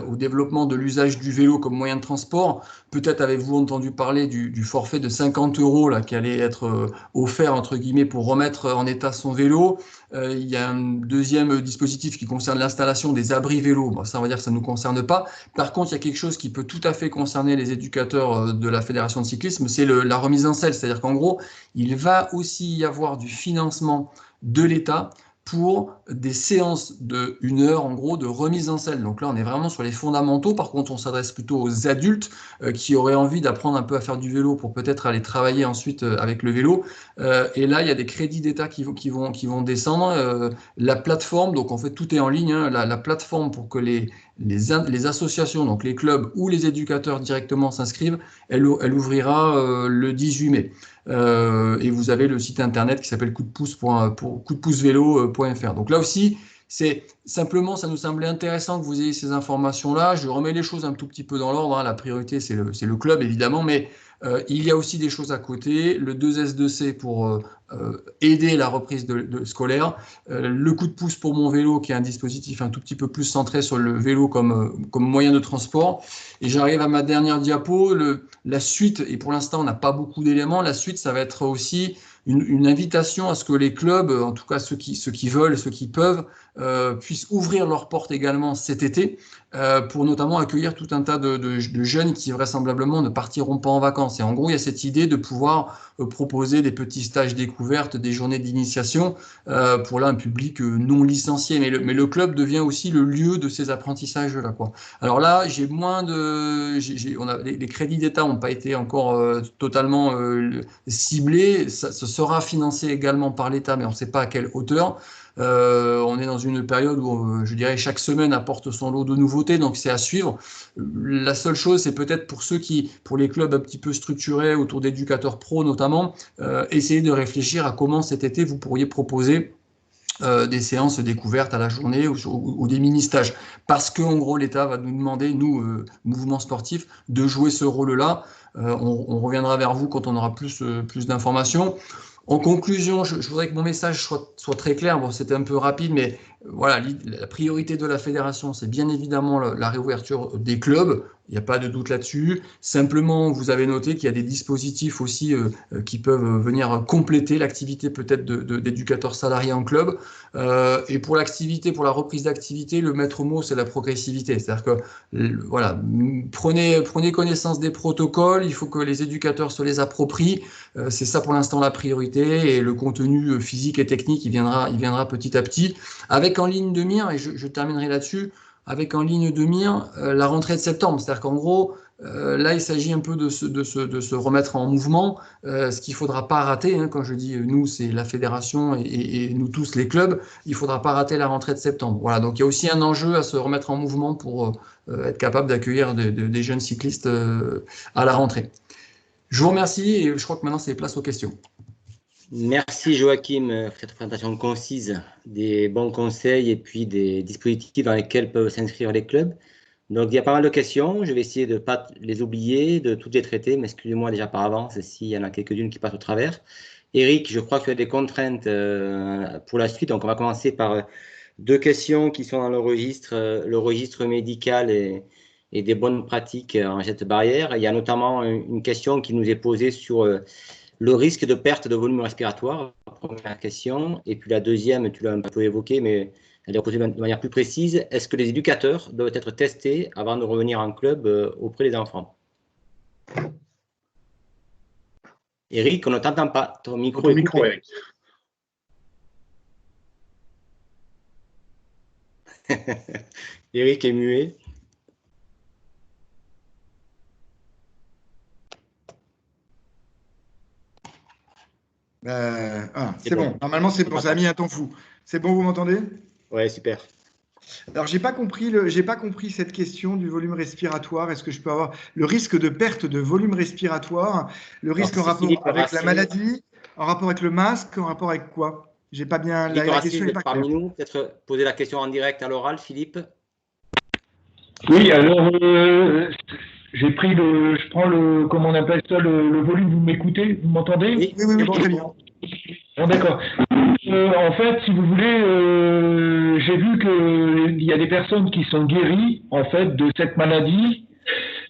au développement de l'usage du vélo comme moyen de transport. Peut-être avez-vous entendu parler du forfait de 50 € là, qui allait être offert entre guillemets pour remettre en état son vélo. Il y a un deuxième dispositif qui concerne l'installation des abris vélos. Bon, ça, on va dire que ça ne nous concerne pas. Par contre, il y a quelque chose qui peut tout à fait concerner les éducateurs de la Fédération de cyclisme, c'est la remise en selle. C'est-à-dire qu'en gros, il va aussi y avoir du financement de l'État pour des séances de 1 heure, en gros, de remise en selle. Donc là, on est vraiment sur les fondamentaux. Par contre, on s'adresse plutôt aux adultes qui auraient envie d'apprendre un peu à faire du vélo pour peut-être aller travailler ensuite avec le vélo. Et là, il y a des crédits d'État qui vont descendre. La plateforme, donc en fait, tout est en ligne. Hein, la plateforme pour que les associations, donc les clubs ou les éducateurs directement s'inscrivent, elle ouvrira le 18 mai. Et vous avez le site internet qui s'appelle coupdepouce-vélo.fr. Donc là aussi, c'est simplement, ça nous semblait intéressant que vous ayez ces informations-là. Je remets les choses un tout petit peu dans l'ordre. Hein. La priorité, c'est le club, évidemment, mais il y a aussi des choses à côté. Le 2S2C pour aider la reprise de scolaire. Le coup de pouce pour mon vélo, qui est un dispositif un tout petit peu plus centré sur le vélo comme moyen de transport. Et j'arrive à ma dernière diapo. La suite, et pour l'instant, on n'a pas beaucoup d'éléments. La suite, ça va être aussi une invitation à ce que les clubs, en tout cas ceux qui veulent et ceux qui peuvent, puissent ouvrir leurs portes également cet été pour notamment accueillir tout un tas de jeunes qui vraisemblablement ne partiront pas en vacances. Et en gros, il y a cette idée de pouvoir proposer des petits stages découvertes, des journées d'initiation pour là un public non licencié. Mais le club devient aussi le lieu de ces apprentissages-là, quoi. Alors là, j'ai moins de... les crédits d'État n'ont pas été encore totalement ciblés. Ça sera financé également par l'État, mais on ne sait pas à quelle hauteur. On est dans une période où, je dirais, chaque semaine apporte son lot de nouveautés, donc c'est à suivre. La seule chose, c'est peut-être pour les clubs un petit peu structurés autour d'éducateurs pro notamment, essayer de réfléchir à comment cet été vous pourriez proposer des séances découvertes à la journée ou des mini-stages. Parce qu'en gros, l'État va nous demander, nous, mouvement sportif, de jouer ce rôle-là. On reviendra vers vous quand on aura plus d'informations. En conclusion, je voudrais que mon message soit très clair. Bon, c'était un peu rapide, mais voilà, la priorité de la fédération, c'est bien évidemment la réouverture des clubs. Il n'y a pas de doute là-dessus. Simplement, vous avez noté qu'il y a des dispositifs aussi qui peuvent venir compléter l'activité peut-être d'éducateurs salariés en club. Et pour la reprise d'activité, le maître mot, c'est la progressivité. C'est-à-dire que, voilà, prenez connaissance des protocoles. Il faut que les éducateurs se les approprient. C'est ça pour l'instant la priorité. Et le contenu physique et technique, il viendra petit à petit. Avec en ligne de mire, et je terminerai là-dessus, avec en ligne de mire la rentrée de septembre. C'est-à-dire qu'en gros, là, il s'agit un peu de se remettre en mouvement, ce qu'il ne faudra pas rater. Hein, quand je dis nous, c'est la fédération et nous tous les clubs, il ne faudra pas rater la rentrée de septembre. Voilà, donc il y a aussi un enjeu à se remettre en mouvement pour être capable d'accueillir des jeunes cyclistes à la rentrée. Je vous remercie et je crois que maintenant, c'est place aux questions.
Merci Joachim pour cette présentation concise des bons conseils et puis des dispositifs dans lesquels peuvent s'inscrire les clubs. Donc il y a pas mal de questions, je vais essayer de ne pas les oublier, de toutes les traiter, mais excusez-moi déjà par avance s'il y en a quelques-unes qui passent au travers. Eric, je crois que tu as des contraintes pour la suite, donc on va commencer par 2 questions qui sont dans le registre médical et des bonnes pratiques en geste barrière. Il y a notamment une question qui nous est posée sur le risque de perte de volume respiratoire, première question. Et puis la deuxième, tu l'as un peu évoqué, mais elle est posée de manière plus précise. Est-ce que les éducateurs doivent être testés avant de revenir en club auprès des enfants? Eric, on ne t'entend pas. Ton micro est coupé.
Eric.
Eric est muet.
C'est bon. Normalement, c'est bon. Ça a mis un temps fou. C'est bon, vous m'entendez?
Ouais, super.
Alors, j'ai pas compris cette question du volume respiratoire. Est-ce que je peux avoir le risque de perte de volume respiratoire, le risque en rapport avec la maladie, en rapport avec le masque, en rapport avec quoi? J'ai pas bien la question n'est pas claire.
Parmi nous, peut-être poser la question en direct à l'oral, Philippe.
Oui, alors je prends le, comment on appelle ça, le volume. Vous m'écoutez? Vous m'entendez?
Oui, bon, très bien.
Bon, d'accord. En fait, si vous voulez, j'ai vu qu'il y a des personnes qui sont guéries en fait de cette maladie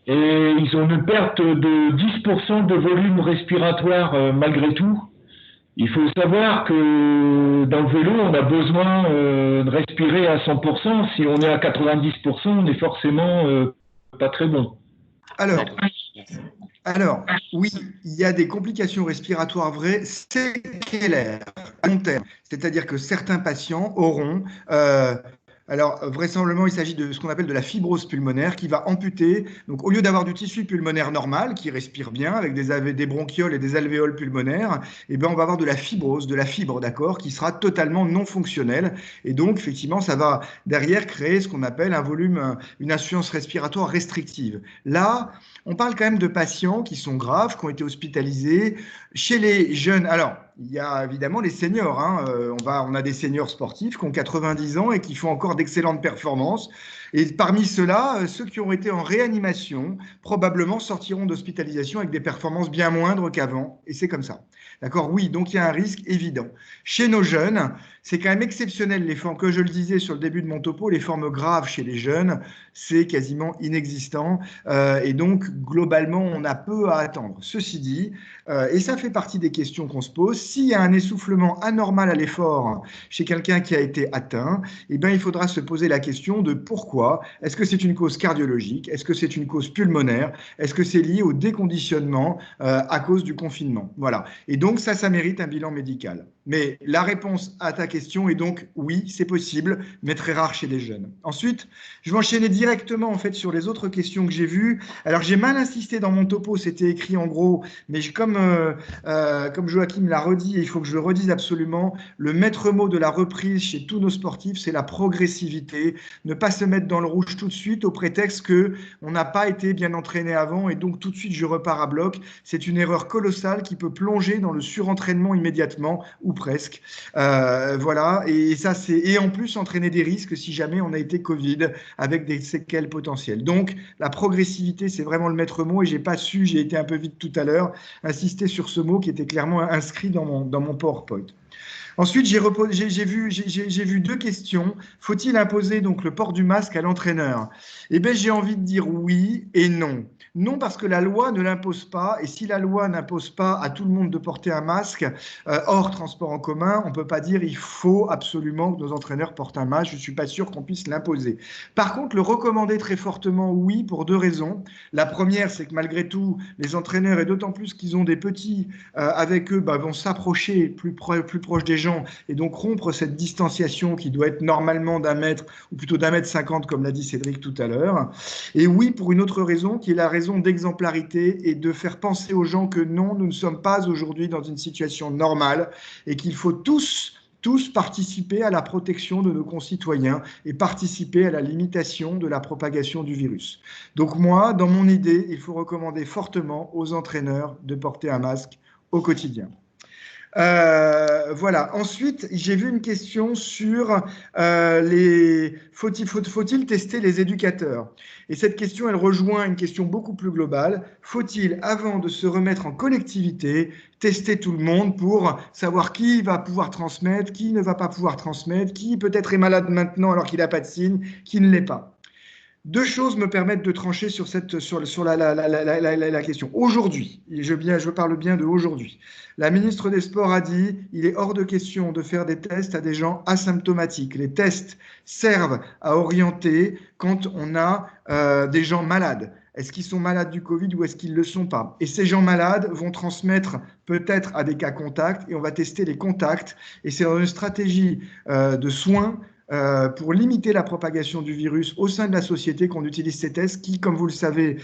et ils ont une perte de 10% de volume respiratoire malgré tout. Il faut savoir que dans le vélo, on a besoin de respirer à 100%. Si on est à 90%, on est forcément pas très bon.
Alors, oui, il y a des complications respiratoires vraies séquelaires à long terme. C'est-à-dire que certains patients auront, alors vraisemblablement, il s'agit de ce qu'on appelle de la fibrose pulmonaire qui va amputer. Donc, au lieu d'avoir du tissu pulmonaire normal qui respire bien avec des bronchioles et des alvéoles pulmonaires, eh bien, on va avoir de la fibrose, de la fibre, d'accord, qui sera totalement non fonctionnelle. Et donc, effectivement, ça va derrière créer ce qu'on appelle un volume, une insuffisance respiratoire restrictive. Là, on parle quand même de patients qui sont graves, qui ont été hospitalisés. Chez les jeunes, alors, il y a évidemment les seniors. Hein. On a des seniors sportifs qui ont 90 ans et qui font encore d'excellentes performances. Et parmi ceux-là, ceux qui ont été en réanimation, probablement sortiront d'hospitalisation avec des performances bien moindres qu'avant. Et c'est comme ça. D'accord? Oui, donc il y a un risque évident. Chez nos jeunes, c'est quand même exceptionnel, les formes, que je le disais sur le début de mon topo, les formes graves chez les jeunes, c'est quasiment inexistant. Et donc, globalement, on a peu à attendre. Ceci dit, et ça fait partie des questions qu'on se pose, s'il y a un essoufflement anormal à l'effort chez quelqu'un qui a été atteint, eh bien, il faudra se poser la question de pourquoi. Est-ce que c'est une cause cardiologique? Est-ce que c'est une cause pulmonaire? Est-ce que c'est lié au déconditionnement à cause du confinement? Voilà. Et donc, ça mérite un bilan médical. Mais la réponse à ta question est donc oui, c'est possible, mais très rare chez les jeunes. Ensuite, je vais enchaîner directement en fait sur les autres questions que j'ai vues. Alors, j'ai mal insisté dans mon topo, c'était écrit en gros, mais comme Joachim l'a redit, et il faut que je le redise absolument, le maître mot de la reprise chez tous nos sportifs, c'est la progressivité. Ne pas se mettre dans le rouge tout de suite au prétexte qu'on n'a pas été bien entraîné avant et donc tout de suite je repars à bloc. C'est une erreur colossale qui peut plonger dans le surentraînement immédiatement ou presque. Voilà, et en plus entraîner des risques si jamais on a été Covid avec des séquelles potentielles. Donc la progressivité, c'est vraiment le maître mot et j'ai été un peu vite tout à l'heure, insister sur ce mot qui était clairement inscrit dans mon PowerPoint. Ensuite, j'ai vu deux questions. Faut-il imposer donc le port du masque à l'entraîneur? Eh bien, j'ai envie de dire oui et non. Non, parce que la loi ne l'impose pas. Et si la loi n'impose pas à tout le monde de porter un masque hors transport en commun, on ne peut pas dire il faut absolument que nos entraîneurs portent un masque. Je ne suis pas sûr qu'on puisse l'imposer. Par contre, le recommander très fortement, oui, pour deux raisons. La première, c'est que malgré tout, les entraîneurs, et d'autant plus qu'ils ont des petits avec eux, vont s'approcher plus proche des gens et donc rompre cette distanciation qui doit être normalement d'1 mètre ou plutôt d'1,50 m comme l'a dit Cédric tout à l'heure. Et oui, pour une autre raison qui est la raison d'exemplarité et de faire penser aux gens que non, nous ne sommes pas aujourd'hui dans une situation normale et qu'il faut tous participer à la protection de nos concitoyens et participer à la limitation de la propagation du virus. Donc moi, dans mon idée, il faut recommander fortement aux entraîneurs de porter un masque au quotidien. Voilà. Ensuite, j'ai vu une question sur faut-il tester les éducateurs? Et cette question, elle rejoint une question beaucoup plus globale. Faut-il, avant de se remettre en collectivité, tester tout le monde pour savoir qui va pouvoir transmettre, qui ne va pas pouvoir transmettre, qui peut-être est malade maintenant alors qu'il n'a pas de signe, qui ne l'est pas? Deux choses me permettent de trancher sur la question. Aujourd'hui, et je parle bien de aujourd'hui, la ministre des Sports a dit il est hors de question de faire des tests à des gens asymptomatiques. Les tests servent à orienter quand on a des gens malades. Est-ce qu'ils sont malades du Covid ou est-ce qu'ils ne le sont pas? Et ces gens malades vont transmettre peut-être à des cas contacts et on va tester les contacts. Et c'est dans une stratégie de soins pour limiter la propagation du virus au sein de la société qu'on utilise ces tests qui, comme vous le savez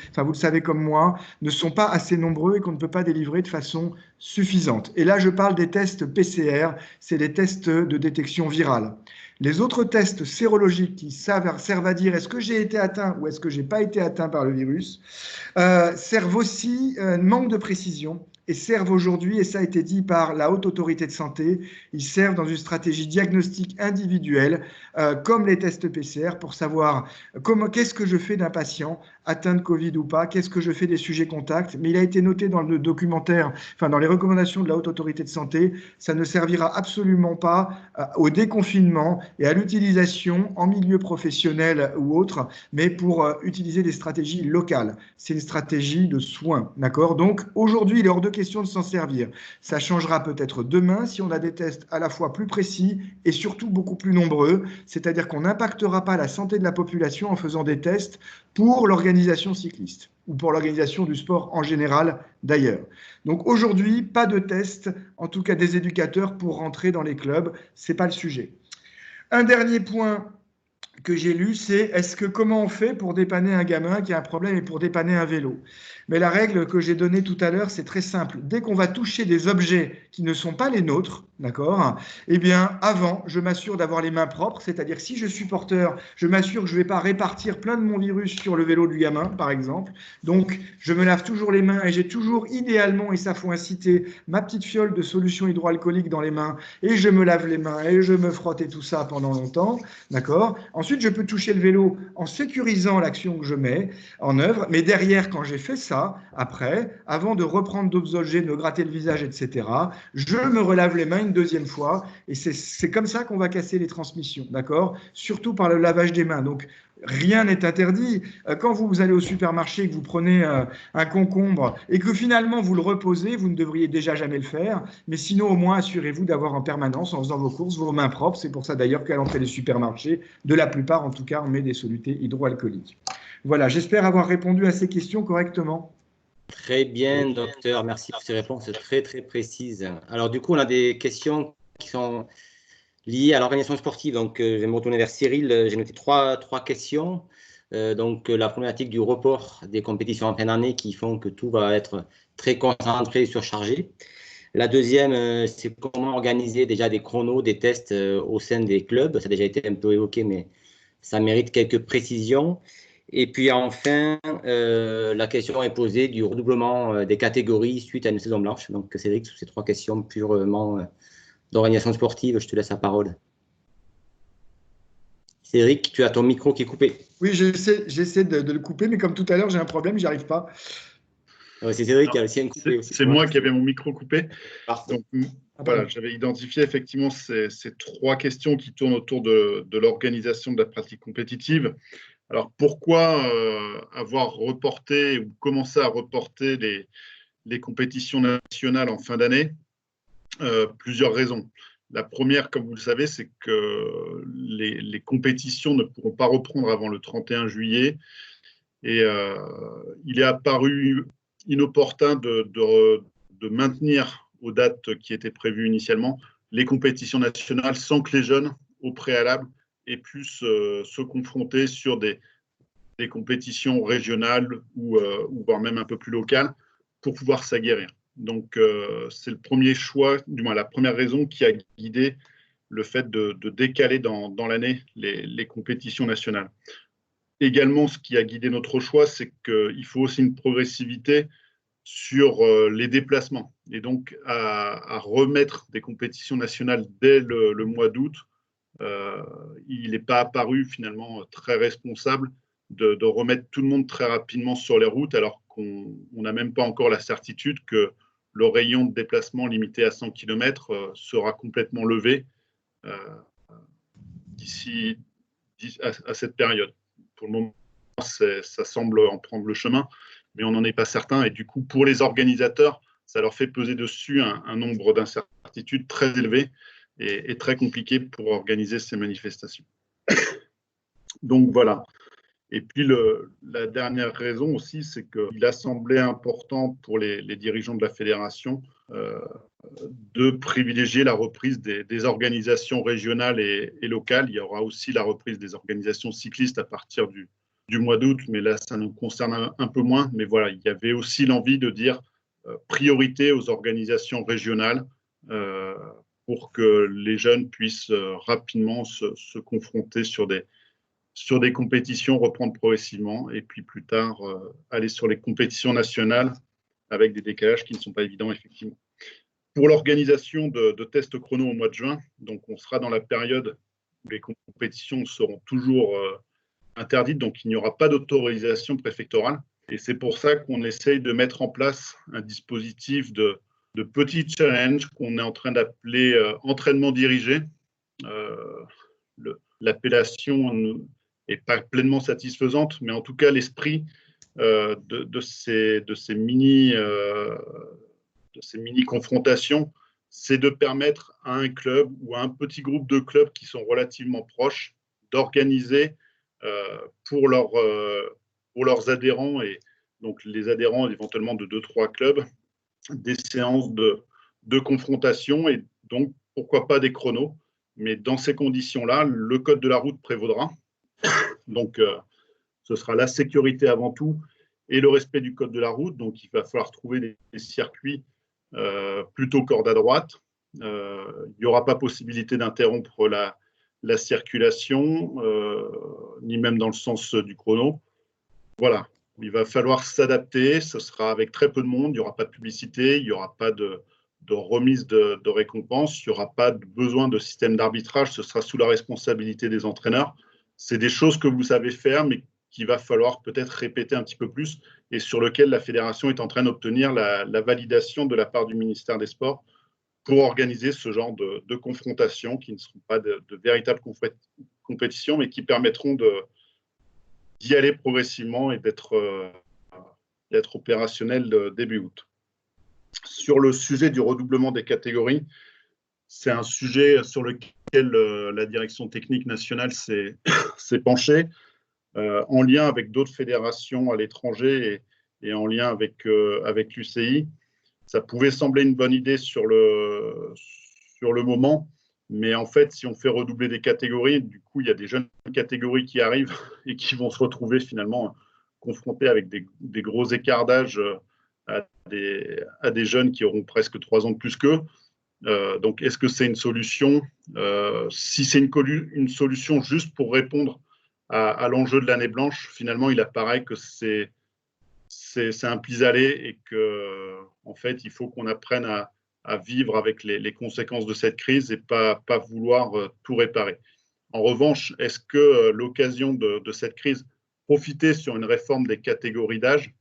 comme moi, ne sont pas assez nombreux et qu'on ne peut pas délivrer de façon suffisante. Et là, je parle des tests PCR, c'est les tests de détection virale. Les autres tests sérologiques qui servent à dire est-ce que j'ai été atteint ou est-ce que je n'ai pas été atteint par le virus, servent aussi, manque de précision, et servent aujourd'hui, et ça a été dit par la Haute Autorité de Santé, ils servent dans une stratégie diagnostique individuelle, comme les tests PCR, pour savoir qu'est-ce que je fais d'un patient atteint de Covid ou pas, qu'est-ce que je fais des sujets contacts. Mais il a été noté dans le documentaire, dans les recommandations de la Haute Autorité de Santé, ça ne servira absolument pas au déconfinement et à l'utilisation en milieu professionnel ou autre, mais pour utiliser des stratégies locales. C'est une stratégie de soins, d'accord? Donc aujourd'hui, il est hors de question de s'en servir. Ça changera peut-être demain si on a des tests à la fois plus précis et surtout beaucoup plus nombreux, c'est-à-dire qu'on n'impactera pas la santé de la population en faisant des tests pour l'organisation l'organisation cycliste ou pour l'organisation du sport en général d'ailleurs. Donc aujourd'hui, pas de test, en tout cas des éducateurs pour rentrer dans les clubs, ce n'est pas le sujet. Un dernier point que j'ai lu, c'est comment on fait pour dépanner un gamin qui a un problème et pour dépanner un vélo. Mais la règle que j'ai donnée tout à l'heure, c'est très simple. Dès qu'on va toucher des objets qui ne sont pas les nôtres, d'accord, eh bien, avant, je m'assure d'avoir les mains propres, c'est-à-dire si je suis porteur, je m'assure que je ne vais pas répartir plein de mon virus sur le vélo du gamin, par exemple. Donc, je me lave toujours les mains et j'ai toujours, idéalement, et ça faut inciter, ma petite fiole de solution hydroalcoolique dans les mains et je me lave les mains et je me frotte et tout ça pendant longtemps, d'accord. Ensuite, je peux toucher le vélo en sécurisant l'action que je mets en œuvre, mais derrière, quand j'ai fait ça, après, avant de reprendre d'autres objets, de me gratter le visage, etc., je me relave les mains une deuxième fois, et c'est comme ça qu'on va casser les transmissions, d'accord? Surtout par le lavage des mains. Donc, rien n'est interdit. Quand vous allez au supermarché, que vous prenez un concombre et que finalement vous le reposez, vous ne devriez déjà jamais le faire. Mais sinon, au moins, assurez-vous d'avoir en permanence, en faisant vos courses, vos mains propres. C'est pour ça d'ailleurs qu'à l'entrée des supermarchés, de la plupart en tout cas, on met des solutés hydroalcooliques. Voilà, j'espère avoir répondu à ces questions correctement.
Très bien, docteur. Merci pour ces réponses très, très précises. Alors, du coup, on a des questions qui sont liées à l'organisation sportive. Donc, je vais me retourner vers Cyril. J'ai noté trois questions. Donc, la problématique du report des compétitions en fin d'année qui font que tout va être très concentré et surchargé. La deuxième, c'est comment organiser déjà des chronos, des tests au sein des clubs. Ça a déjà été un peu évoqué, mais ça mérite quelques précisions. Et puis enfin, la question est posée du redoublement des catégories suite à une saison blanche. Donc, Cédric, sur ces trois questions purement d'organisation sportive, je te laisse la parole. Cédric, tu as ton micro qui est coupé.
Oui, j'essaie de le couper, mais comme tout à l'heure, j'ai un problème, j'y arrive pas.
C'est Cédric qui a le sien coupé aussi.
C'est moi qui avais mon micro coupé.
Parfait.
Donc, voilà, j'avais identifié effectivement ces trois questions qui tournent autour de l'organisation de la pratique compétitive. Alors, pourquoi avoir reporté ou commencé à reporter les compétitions nationales en fin d'année? Plusieurs raisons. La première, comme vous le savez, c'est que les compétitions ne pourront pas reprendre avant le 31 juillet. Et il est apparu inopportun de maintenir aux dates qui étaient prévues initialement les compétitions nationales sans que les jeunes, au préalable, aient pu se confronter sur des compétitions régionales ou voire même un peu plus locales pour pouvoir s'aguerrir. Donc, c'est le premier choix, du moins la première raison qui a guidé le fait de décaler dans l'année les compétitions nationales. Également, ce qui a guidé notre choix, c'est qu'il faut aussi une progressivité sur les déplacements. Et donc, à remettre des compétitions nationales dès le mois d'août, il n'est pas apparu finalement très responsable de remettre tout le monde très rapidement sur les routes, alors qu'on n'a même pas encore la certitude que le rayon de déplacement limité à 100 km sera complètement levé d'ici à cette période. Pour le moment, ça semble en prendre le chemin, mais on n'en est pas certain. Et du coup, pour les organisateurs, ça leur fait peser dessus un nombre d'incertitudes très élevé et très compliqué pour organiser ces manifestations. Donc voilà. Et puis la dernière raison aussi, c'est qu'il a semblé important pour les dirigeants de la fédération de privilégier la reprise des organisations régionales et locales. Il y aura aussi la reprise des organisations cyclistes à partir du mois d'août, mais là, ça nous concerne un peu moins. Mais voilà, il y avait aussi l'envie de dire priorité aux organisations régionales pour que les jeunes puissent rapidement se confronter sur des compétitions, reprendre progressivement, et puis plus tard, aller sur les compétitions nationales avec des décalages qui ne sont pas évidents, effectivement. Pour l'organisation de tests chrono au mois de juin, donc on sera dans la période où les compétitions seront toujours interdites, donc il n'y aura pas d'autorisation préfectorale. Et c'est pour ça qu'on essaye de mettre en place un dispositif de petits challenges qu'on est en train d'appeler entraînement dirigé. L'appellation n'est pas pleinement satisfaisante, mais en tout cas, l'esprit de ces mini-confrontations, c'est de permettre à un club ou à un petit groupe de clubs qui sont relativement proches d'organiser pour leur pour leurs adhérents et donc les adhérents éventuellement de 2-3 clubs, des séances de confrontation et donc pourquoi pas des chronos. Mais dans ces conditions-là, le code de la route prévaudra. Donc, ce sera la sécurité avant tout et le respect du code de la route. Donc, il va falloir trouver des circuits plutôt corde à droite. Il n'y aura pas possibilité d'interrompre la circulation, ni même dans le sens du chrono. Voilà, il va falloir s'adapter. Ce sera avec très peu de monde. Il n'y aura pas de publicité, il n'y aura pas de remise de récompense, il n'y aura pas de besoin de système d'arbitrage. Ce sera sous la responsabilité des entraîneurs. C'est des choses que vous savez faire, mais qu'il va falloir peut-être répéter un petit peu plus et sur lequel la fédération est en train d'obtenir la validation de la part du ministère des Sports pour organiser ce genre de confrontations qui ne seront pas de véritables compétitions, mais qui permettront d'y aller progressivement et d'être opérationnel début août. Sur le sujet du redoublement des catégories, c'est un sujet sur lequel la direction technique nationale s'est penchée, en lien avec d'autres fédérations à l'étranger et en lien avec l'UCI. Ça pouvait sembler une bonne idée sur le moment, mais en fait, si on fait redoubler des catégories, du coup, il y a des jeunes catégories qui arrivent et qui vont se retrouver finalement confrontés avec des gros écarts d'âge à des jeunes qui auront presque 3 ans de plus qu'eux. Donc, est-ce que c'est une solution? Si c'est une solution juste pour répondre à l'enjeu de l'année blanche, finalement, il apparaît que c'est un pis-aller et qu'en fait, il faut qu'on apprenne à vivre avec les conséquences de cette crise et pas vouloir tout réparer. En revanche, est-ce que l'occasion de cette crise, profiter sur une réforme des catégories d'âge,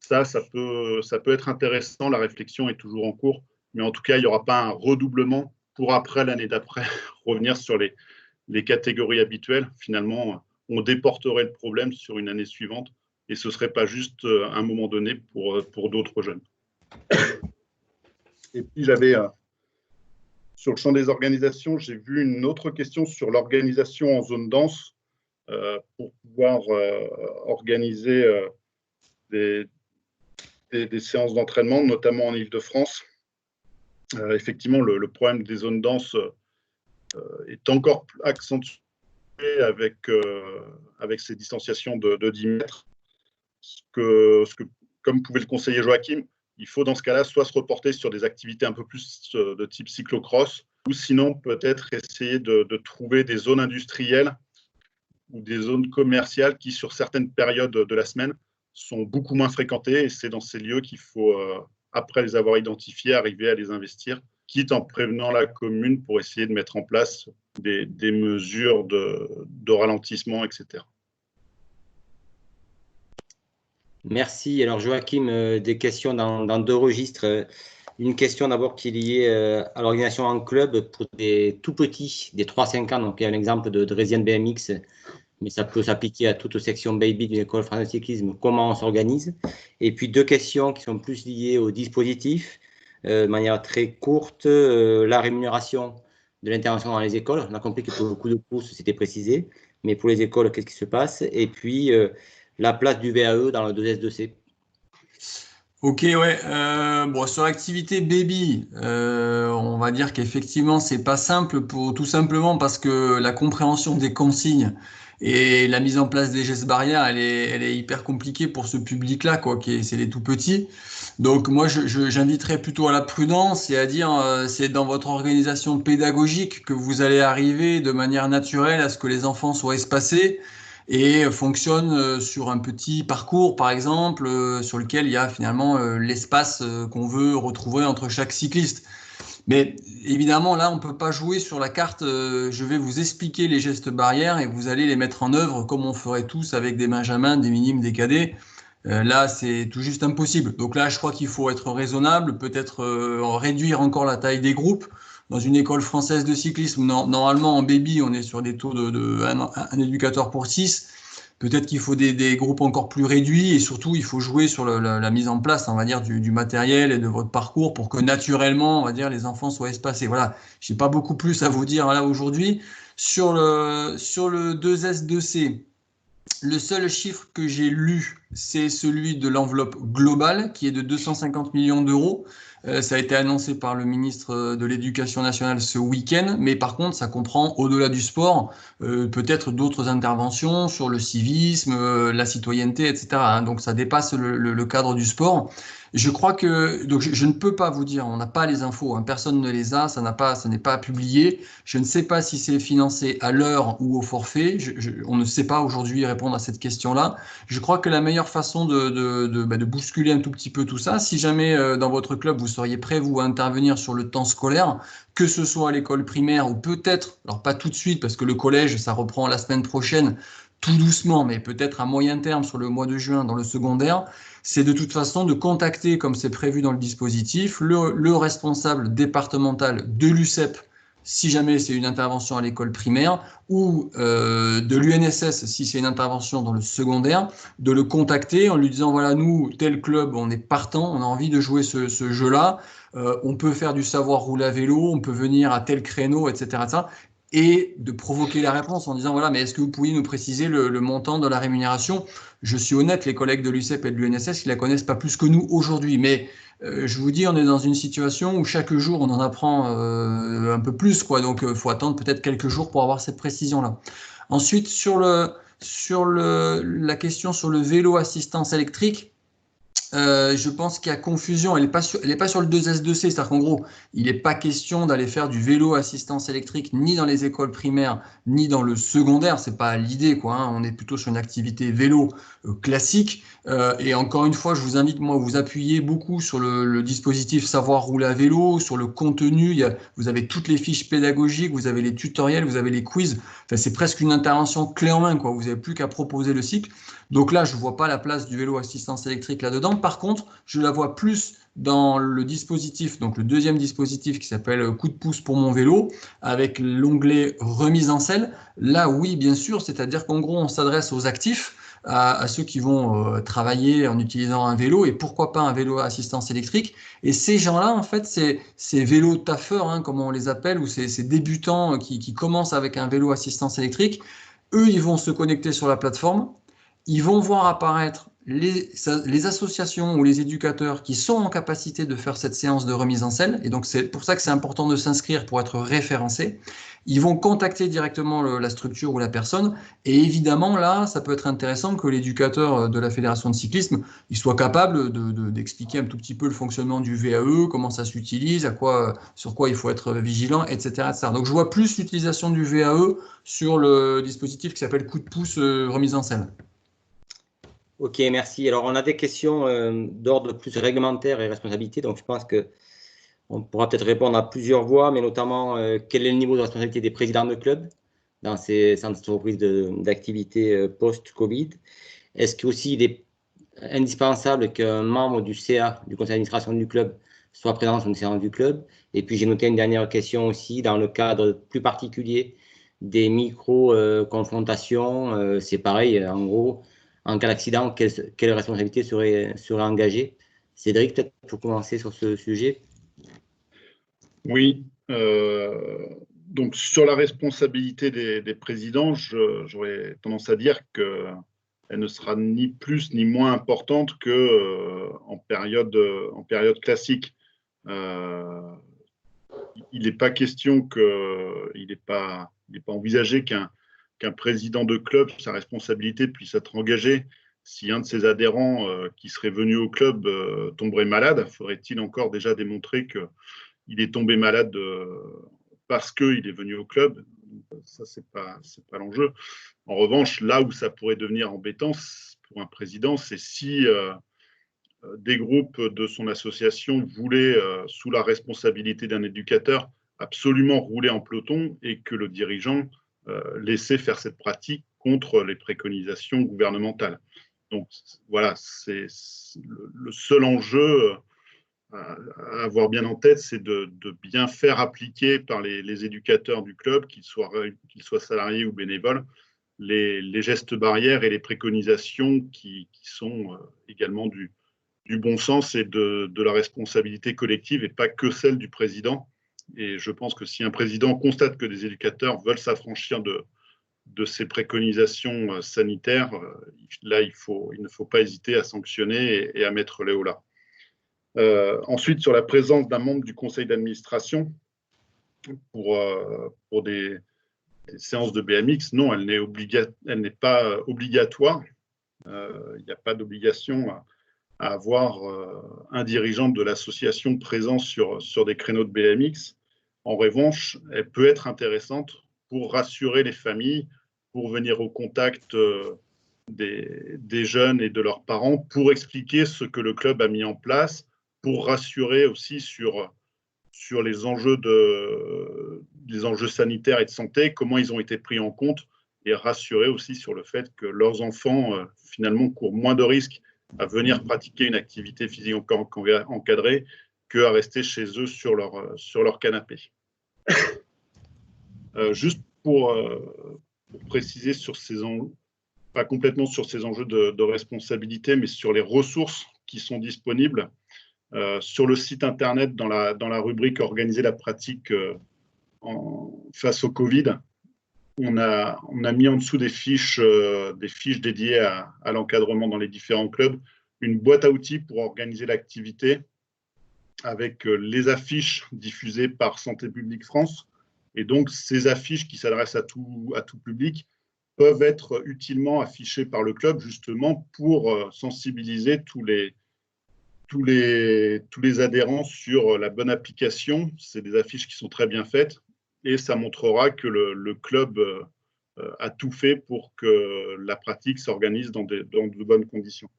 ça peut être intéressant, la réflexion est toujours en cours, mais en tout cas, il n'y aura pas un redoublement pour après, l'année d'après, revenir sur les catégories habituelles. Finalement, on déporterait le problème sur une année suivante et ce ne serait pas juste un moment donné pour d'autres jeunes. Et puis, j'avais, sur le champ des organisations, j'ai vu une autre question sur l'organisation en zone dense pour pouvoir organiser des séances d'entraînement, notamment en Île-de-France. Effectivement, le problème des zones denses est encore accentué avec ces distanciations de 10 mètres. Comme pouvait le conseiller Joachim, il faut dans ce cas-là soit se reporter sur des activités un peu plus de type cyclocross, ou sinon peut-être essayer de trouver des zones industrielles ou des zones commerciales qui, sur certaines périodes de la semaine, sont beaucoup moins fréquentées. Et c'est dans ces lieux qu'il faut, après les avoir identifiés, arriver à les investir, quitte en prévenant la commune pour essayer de mettre en place des mesures de ralentissement, etc.
Merci. Alors Joachim, des questions dans 2 registres. Une question d'abord qui est liée à l'organisation en club pour des tout petits, des 3-5 ans. Donc il y a un exemple de Dresden BMX, mais ça peut s'appliquer à toute section baby d'une école française de cyclisme. Comment on s'organise? Et puis 2 questions qui sont plus liées au dispositif, de manière très courte. La rémunération de l'intervention dans les écoles. On a compris que pour beaucoup de courses, c'était précisé. Mais pour les écoles, qu'est-ce qui se passe? Et puis la place du VAE dans le 2S2C.
Ok, ouais. Bon, sur l'activité baby, on va dire qu'effectivement, c'est pas simple tout simplement parce que la compréhension des consignes et la mise en place des gestes barrières, elle est hyper compliquée pour ce public-là, quoi, c'est les tout petits. Donc moi, j'inviterais plutôt à la prudence et à dire, c'est dans votre organisation pédagogique que vous allez arriver de manière naturelle à ce que les enfants soient espacés et fonctionnent sur un petit parcours, par exemple, sur lequel il y a finalement l'espace qu'on veut retrouver entre chaque cycliste. Mais évidemment, là, on ne peut pas jouer sur la carte. Je vais vous expliquer les gestes barrières et vous allez les mettre en œuvre comme on ferait tous avec des benjamins, des minimes, des cadets. Là, c'est tout juste impossible. Donc là, je crois qu'il faut être raisonnable, peut-être réduire encore la taille des groupes. Dans une école française de cyclisme, normalement en baby, on est sur des taux un éducateur pour 6. Peut-être qu'il faut des groupes encore plus réduits et surtout, il faut jouer sur la mise en place, on va dire, du matériel et de votre parcours pour que naturellement, on va dire, les enfants soient espacés. Voilà, je n'ai pas beaucoup plus à vous dire là aujourd'hui. Sur le 2S2C, Le seul chiffre que j'ai lu, c'est celui de l'enveloppe globale, qui est de 250 millions d'euros. Ça a été annoncé par le ministre de l'Éducation nationale ce week-end, mais par contre, ça comprend, au-delà du sport, peut-être d'autres interventions sur le civisme, la citoyenneté, etc. Hein. Donc, ça dépasse le cadre du sport. Je crois que, donc je ne peux pas vous dire, on n'a pas les infos, hein, personne ne les a, ça n'est pas publié. Je ne sais pas si c'est financé à l'heure ou au forfait. On ne sait pas aujourd'hui répondre à cette question-là. Je crois que la meilleure façon de bousculer un tout petit peu tout ça, si jamais dans votre club vous seriez prêt vous à intervenir sur le temps scolaire, que ce soit à l'école primaire ou peut-être, alors pas tout de suite parce que le collège ça reprend la semaine prochaine, tout doucement, mais peut-être à moyen terme sur le mois de juin dans le secondaire, c'est de toute façon de contacter, comme c'est prévu dans le dispositif, le responsable départemental de l'UCEP si jamais c'est une intervention à l'école primaire, ou de l'UNSS si c'est une intervention dans le secondaire, de le contacter en lui disant voilà, nous, tel club, on est partant, on a envie de jouer ce jeu-là, on peut faire du savoir rouler à vélo, on peut venir à tel créneau, etc. Et de provoquer la réponse en disant voilà, mais est-ce que vous pourriez nous préciser le montant de la rémunération? Je suis honnête, les collègues de l'UCEP et de l'UNSS, ils la connaissent pas plus que nous aujourd'hui, mais je vous dis, on est dans une situation où chaque jour, on en apprend un peu plus, quoi. Donc, il faut attendre peut-être quelques jours pour avoir cette précision-là. Ensuite, sur la question sur le vélo assistance électrique, je pense qu'il y a confusion. Elle n'est pas sur le 2S2C, c'est-à-dire qu'en gros, il n'est pas question d'aller faire du vélo assistance électrique ni dans les écoles primaires ni dans le secondaire. C'est pas l'idée, quoi. Hein. On est plutôt sur une activité vélo classique. Et encore une fois, je vous invite moi à vous appuyer beaucoup sur le dispositif Savoir rouler à vélo, sur le contenu. Vous avez toutes les fiches pédagogiques, vous avez les tutoriels, vous avez les quiz. Enfin, c'est presque une intervention clé en main, quoi. Vous n'avez plus qu'à proposer le cycle. Donc là, je ne vois pas la place du vélo assistance électrique là-dedans. Par contre, je la vois plus dans le dispositif, donc le deuxième dispositif qui s'appelle coup de pouce pour mon vélo, avec l'onglet remise en selle. Là, oui, bien sûr, c'est-à-dire qu'en gros, on s'adresse aux actifs, à ceux qui vont travailler en utilisant un vélo et pourquoi pas un vélo à assistance électrique. Et ces gens-là, en fait, ces vélos taffeurs, hein, comme on les appelle, ou ces débutants qui commencent avec un vélo assistance électrique, eux, ils vont se connecter sur la plateforme. Ils vont voir apparaître les associations ou les éducateurs qui sont en capacité de faire cette séance de remise en selle. Et donc, c'est pour ça que c'est important de s'inscrire pour être référencé. Ils vont contacter directement la structure ou la personne. Et évidemment, là, ça peut être intéressant que l'éducateur de la fédération de cyclisme il soit capable d'expliquer un tout petit peu le fonctionnement du VAE, comment ça s'utilise, sur quoi il faut être vigilant, etc., etc. Donc, je vois plus l'utilisation du VAE sur le dispositif qui s'appelle coup de pouce remise en selle.
Ok, merci. Alors, on a des questions d'ordre plus réglementaire et responsabilité. Donc, je pense qu'on pourra peut-être répondre à plusieurs voies, mais notamment, quel est le niveau de responsabilité des présidents de club dans ces centres d'activité post-Covid? Est-ce qu'aussi il est indispensable qu'un membre du CA, du conseil d'administration du club, soit présent sur une séance du club? Et puis, j'ai noté une dernière question aussi, dans le cadre plus particulier des micro-confrontations. C'est pareil, en gros. En cas d'accident, quelle responsabilité serait engagée? Cédric, peut-être pour commencer sur ce sujet.
Oui. Donc, sur la responsabilité des présidents, j'aurais tendance à dire qu'elle ne sera ni plus ni moins importante qu'en période classique. Il n'est pas question il n'est pas envisagé qu'un président de club, sa responsabilité puisse être engagée si un de ses adhérents qui serait venu au club tomberait malade. Faudrait-il encore déjà démontrer qu'il est tombé malade parce qu'il est venu au club? Ça, c'est pas l'enjeu. En revanche, là où ça pourrait devenir embêtant pour un président, c'est si des groupes de son association voulaient, sous la responsabilité d'un éducateur, absolument rouler en peloton et que le dirigeant laissait faire cette pratique contre les préconisations gouvernementales. Donc voilà, c'est le seul enjeu à avoir bien en tête, c'est de bien faire appliquer par les éducateurs du club, qu'ils soient salariés ou bénévoles, les gestes barrières et les préconisations qui sont également du bon sens et de la responsabilité collective et pas que celle du président. Et je pense que si un président constate que des éducateurs veulent s'affranchir de ces préconisations sanitaires, là, il ne faut pas hésiter à sanctionner et à mettre les hauts là. Ensuite, sur la présence d'un membre du conseil d'administration pour des séances de BMX, non, elle n'est pas obligatoire. Il n'y a pas d'obligation à avoir un dirigeant de l'association présent sur des créneaux de BMX. En revanche, elle peut être intéressante pour rassurer les familles, pour venir au contact des jeunes et de leurs parents, pour expliquer ce que le club a mis en place, pour rassurer aussi sur les enjeux sanitaires et de santé, comment ils ont été pris en compte, et rassurer aussi sur le fait que leurs enfants, finalement, courent moins de risques à venir pratiquer une activité physique encadrée qu'à rester chez eux sur leur canapé. Juste pour préciser sur ces enjeux, pas complètement sur ces enjeux de responsabilité, mais sur les ressources qui sont disponibles. Sur le site internet, dans la rubrique « Organiser la pratique face au Covid », on a mis en dessous des fiches dédiées à l'encadrement dans les différents clubs, une boîte à outils pour organiser l'activité avec les affiches diffusées par Santé publique France. Et donc, ces affiches qui s'adressent à tout public peuvent être utilement affichées par le club, justement pour sensibiliser tous les adhérents sur la bonne application. C'est des affiches qui sont très bien faites et ça montrera que le club a tout fait pour que la pratique s'organise dans de bonnes conditions.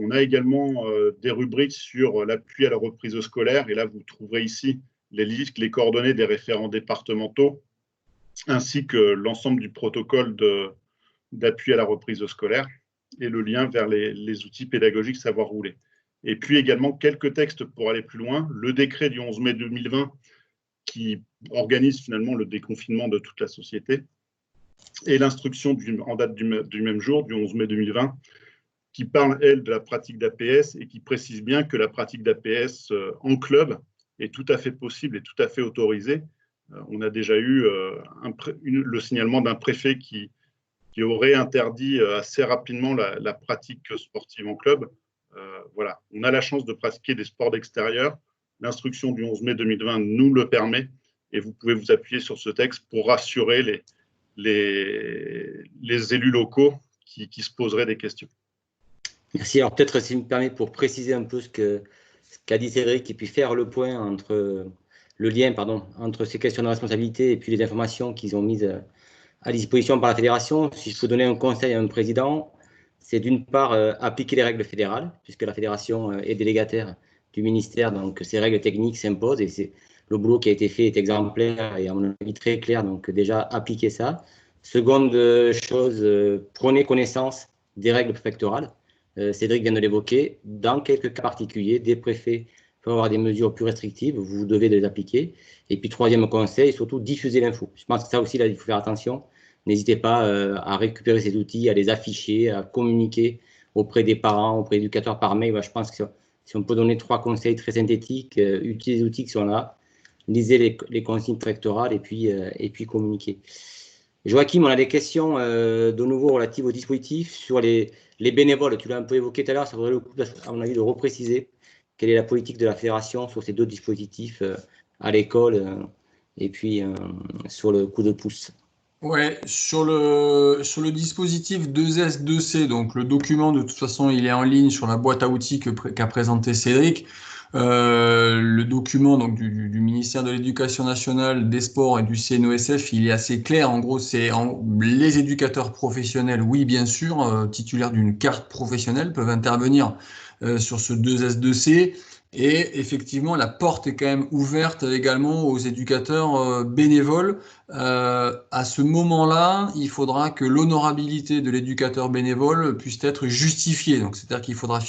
On a également des rubriques sur l'appui à la reprise scolaire et là, vous trouverez ici les coordonnées des référents départementaux ainsi que l'ensemble du protocole d'appui à la reprise scolaire et le lien vers les outils pédagogiques Savoir rouler. Et puis également quelques textes pour aller plus loin. Le décret du 11 mai 2020 qui organise finalement le déconfinement de toute la société et l'instruction en date du même jour, du 11 mai 2020, qui parle, elle, de la pratique d'APS et qui précise bien que la pratique d'APS en club est tout à fait possible et tout à fait autorisée. On a déjà eu le signalement d'un préfet qui aurait interdit assez rapidement la pratique sportive en club. Voilà, on a la chance de pratiquer des sports d'extérieur. L'instruction du 11 mai 2020 nous le permet et vous pouvez vous appuyer sur ce texte pour rassurer les élus locaux qui se poseraient des questions.
Merci. Alors peut-être, si vous me permettez, pour préciser un peu ce qu'a dit Cédric et puis faire le point entre ces questions de responsabilité et puis les informations qu'ils ont mises à disposition par la fédération. Si je peux donner un conseil à un président, c'est d'une part appliquer les règles fédérales, puisque la fédération est délégataire du ministère, donc ces règles techniques s'imposent et le boulot qui a été fait est exemplaire et à mon avis très clair, donc déjà appliquer ça. Seconde chose, prenez connaissance des règles préfectorales. Cédric vient de l'évoquer. Dans quelques cas particuliers, des préfets peuvent avoir des mesures plus restrictives, vous devez les appliquer. Et puis troisième conseil, surtout diffuser l'info. Je pense que ça aussi, là, il faut faire attention. N'hésitez pas à récupérer ces outils, à les afficher, à communiquer auprès des parents, auprès des éducateurs par mail. Je pense que si on peut donner 3 conseils très synthétiques, utilisez les outils qui sont là, lisez les consignes préfectorales et puis communiquez. Joachim, on a des questions de nouveau relatives au dispositif sur les bénévoles. Tu l'as un peu évoqué tout à l'heure, ça vaudrait le coup, à mon avis, de repréciser quelle est la politique de la fédération sur ces 2 dispositifs à l'école et puis sur le coup de pouce.
Ouais, sur le dispositif 2S, 2C, donc le document de toute façon il est en ligne sur la boîte à outils qu'a présenté Cédric. Le document donc du ministère de l'Éducation nationale, des sports et du CNOSF, il est assez clair. En gros, c'est les éducateurs professionnels, oui bien sûr, titulaires d'une carte professionnelle, peuvent intervenir sur ce 2S, 2C. Et effectivement, la porte est quand même ouverte également aux éducateurs bénévoles. À ce moment-là, il faudra que l'honorabilité de l'éducateur bénévole puisse être justifiée. Donc, c'est-à-dire qu'il faudra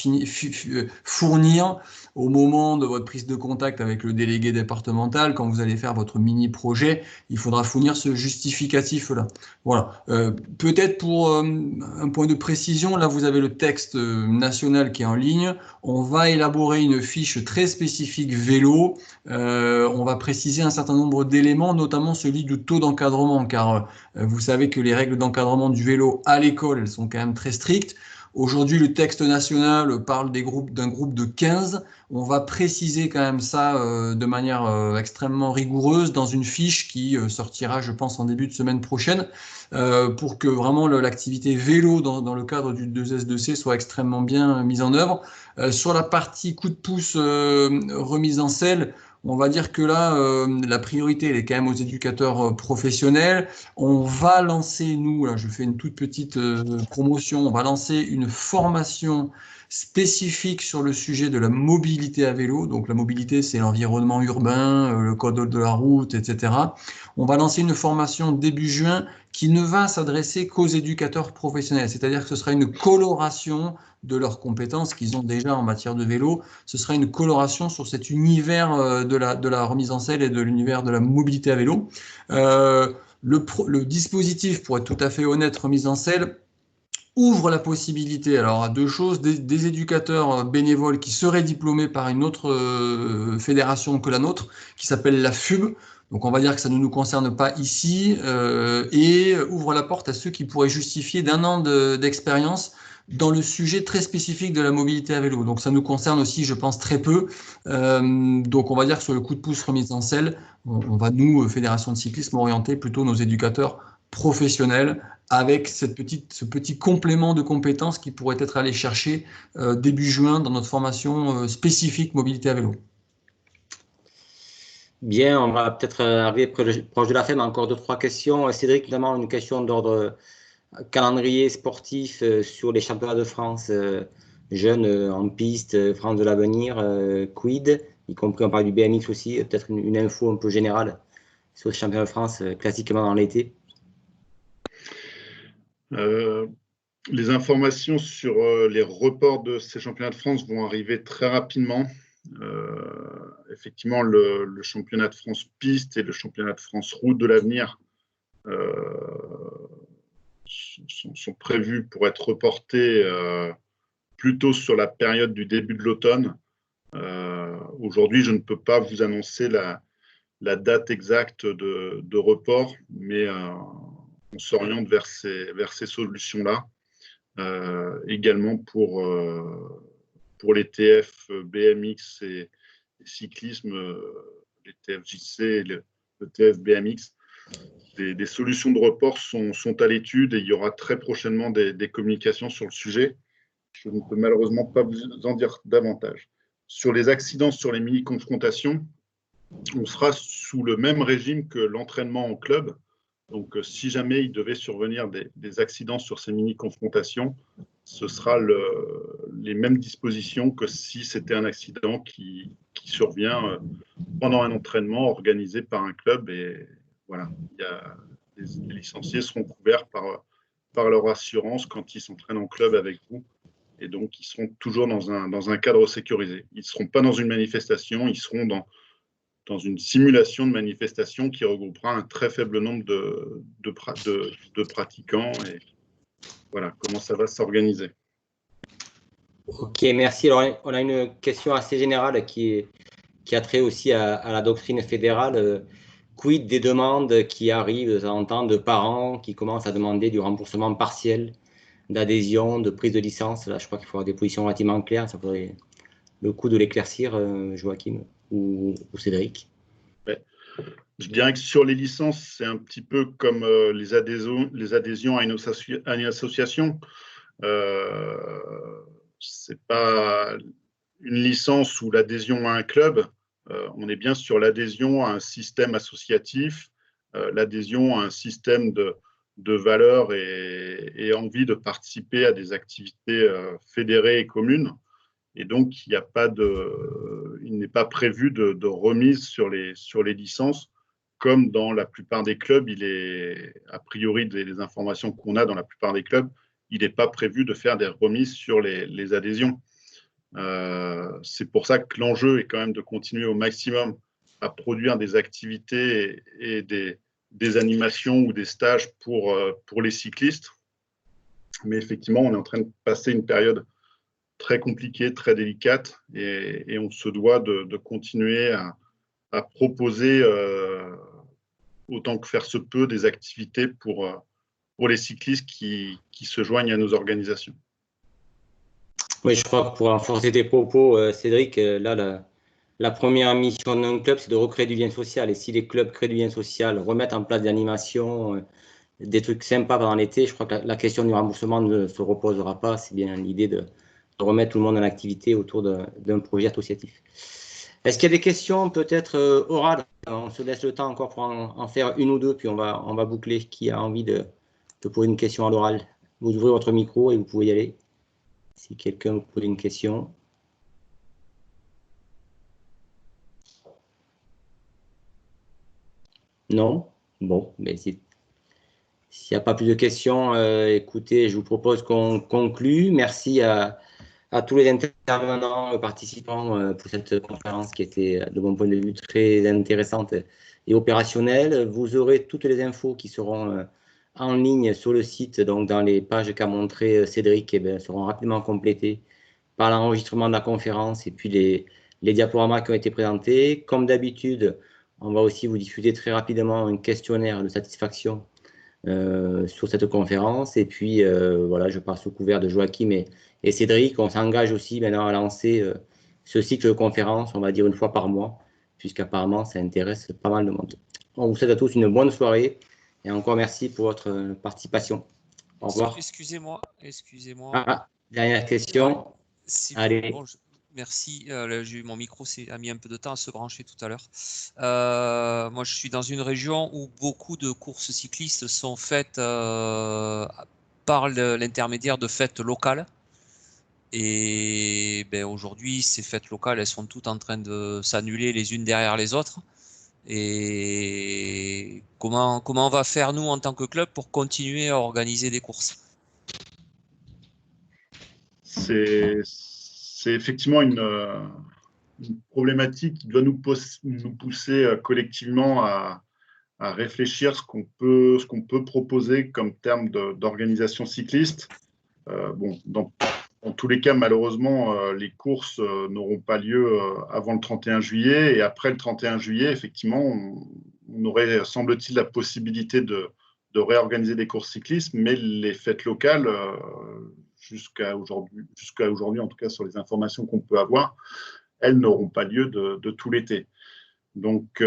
fournir au moment de votre prise de contact avec le délégué départemental, quand vous allez faire votre mini-projet, il faudra fournir ce justificatif-là. Voilà. Peut-être pour un point de précision, là vous avez le texte national qui est en ligne. On va élaborer une fiche fiche très spécifique vélo, on va préciser un certain nombre d'éléments, notamment celui du taux d'encadrement, car vous savez que les règles d'encadrement du vélo à l'école, elles sont quand même très strictes. Aujourd'hui, le texte national parle d'un groupe de 15. On va préciser quand même ça de manière extrêmement rigoureuse dans une fiche qui sortira, je pense, en début de semaine prochaine, pour que vraiment l'activité vélo dans le cadre du 2S2C soit extrêmement bien mise en œuvre. Sur la partie coup de pouce remise en selle, on va dire que là, la priorité, elle est quand même aux éducateurs professionnels. On va lancer, nous, là, je fais une toute petite promotion, on va lancer une formation spécifique sur le sujet de la mobilité à vélo. Donc la mobilité, c'est l'environnement urbain, le code de la route, etc. On va lancer une formation début juin qui ne va s'adresser qu'aux éducateurs professionnels, c'est-à-dire que ce sera une coloration de leurs compétences qu'ils ont déjà en matière de vélo. Ce sera une coloration sur cet univers de la remise en selle et de l'univers de la mobilité à vélo. Le dispositif, pour être tout à fait honnête, remise en selle, ouvre la possibilité alors à deux choses, des éducateurs bénévoles qui seraient diplômés par une autre fédération que la nôtre, qui s'appelle la FUB. Donc on va dire que ça ne nous concerne pas ici, et ouvre la porte à ceux qui pourraient justifier d'un an d'expérience dans le sujet très spécifique de la mobilité à vélo. Donc ça nous concerne aussi, je pense, très peu. Donc on va dire que sur le coup de pouce remise en selle, on va, nous, Fédération de cyclisme, orienter plutôt nos éducateurs professionnels avec ce petit complément de compétences qui pourrait être allé chercher début juin dans notre formation spécifique mobilité à vélo.
Bien, on va peut-être arriver proche de la fin, mais encore 2-3 questions. Cédric, notamment une question d'ordre calendrier sportif sur les championnats de France jeunes en piste, France de l'avenir, quid, y compris on parle du BMX aussi, peut-être une info un peu générale sur les championnats de France classiquement dans l'été.
Les informations sur les reports de ces championnats de France vont arriver très rapidement. Effectivement, le championnat de France piste et le championnat de France route de l'avenir sont prévus pour être reportés plutôt sur la période du début de l'automne. Aujourd'hui, je ne peux pas vous annoncer la date exacte de report, mais on s'oriente vers ces solutions-là. Également pour les TF BMX et cyclisme, les TFJC et le TF BMX, des solutions de report sont à l'étude et il y aura très prochainement des communications sur le sujet. Je ne peux malheureusement pas vous en dire davantage. Sur les accidents, sur les mini-confrontations, on sera sous le même régime que l'entraînement en club. Donc, si jamais il devait survenir des accidents sur ces mini-confrontations, ce sera les mêmes dispositions que si c'était un accident qui survient pendant un entraînement organisé par un club. Et voilà, les licenciés seront couverts par leur assurance quand ils s'entraînent en club avec vous. Et donc, ils seront toujours dans un cadre sécurisé. Ils ne seront pas dans une manifestation, ils seront dans une simulation de manifestation qui regroupera un très faible nombre de pratiquants. Et voilà comment ça va s'organiser.
Ok, merci. Alors, on a une question assez générale qui a trait aussi à la doctrine fédérale. Quid des demandes qui arrivent de temps en temps de parents qui commencent à demander du remboursement partiel d'adhésion, de prise de licence? Là, je crois qu'il faut avoir des positions relativement claires. Ça faudrait le coup de l'éclaircir, Joachim ou Cédric.
Ouais. Je dirais que sur les licences, c'est un petit peu comme les adhésions à une association. C'est pas une licence ou l'adhésion à un club. On est bien sur l'adhésion à un système associatif, l'adhésion à un système de valeurs et envie de participer à des activités fédérées et communes. Et donc, il n'est pas prévu de remise sur les licences, comme dans la plupart des clubs. Il est, a priori, des informations qu'on a dans la plupart des clubs, il n'est pas prévu de faire des remises sur les adhésions. C'est pour ça que l'enjeu est quand même de continuer au maximum à produire des activités et des animations ou des stages pour les cyclistes. Mais effectivement, on est en train de passer une période très compliquée, très délicate, et on se doit de continuer à proposer, autant que faire se peut, des activités pour les cyclistes qui se joignent à nos organisations.
Oui, je crois que pour renforcer tes propos, Cédric, là, la première mission d'un club, c'est de recréer du lien social. Et si les clubs créent du lien social, remettent en place des animations, des trucs sympas pendant l'été, je crois que la question du remboursement ne se reposera pas. C'est bien l'idée de remettre tout le monde en activité autour d'un projet associatif. Est-ce qu'il y a des questions peut-être orales? On se laisse le temps encore pour en faire une ou deux, puis on va boucler. Qui a envie de poser une question à l'oral? Vous ouvrez votre micro et vous pouvez y aller. Si quelqu'un vous pose une question. Non? Bon, mais s'il n'y a pas plus de questions, écoutez, je vous propose qu'on conclue. Merci à tous les intervenants, participants pour cette conférence qui était, de mon point de vue, très intéressante et opérationnelle. Vous aurez toutes les infos qui seront en ligne sur le site, donc dans les pages qu'a montré Cédric, seront rapidement complétées par l'enregistrement de la conférence et puis les diaporamas qui ont été présentés. Comme d'habitude, on va aussi vous diffuser très rapidement un questionnaire de satisfaction sur cette conférence. Et puis, voilà, je passe sous couvert de Joachim et Cédric. On s'engage aussi maintenant à lancer ce cycle de conférences, on va dire une fois par mois, puisqu'apparemment, ça intéresse pas mal de monde. On vous souhaite à tous une bonne soirée et encore merci pour votre participation. Au revoir.
Excusez-moi.
Ah, dernière question.
Si
Allez.
bon, merci. Mon micro a mis un peu de temps à se brancher tout à l'heure. Moi, je suis dans une région où beaucoup de courses cyclistes sont faites par l'intermédiaire de fêtes locales. Et aujourd'hui, ces fêtes locales, elles sont toutes en train de s'annuler les unes derrière les autres. Et comment on va faire, nous, en tant que club, pour continuer à organiser des courses?
C'est effectivement une problématique qui doit nous pousser collectivement à réfléchir ce qu'on peut proposer comme terme d'organisation cycliste. Dans tous les cas, malheureusement, les courses n'auront pas lieu avant le 31 juillet. Et après le 31 juillet, effectivement, on aurait, semble-t-il, la possibilité de réorganiser des courses cyclistes, mais les fêtes locales, jusqu'à aujourd'hui, en tout cas sur les informations qu'on peut avoir, elles n'auront pas lieu de tout l'été. Donc,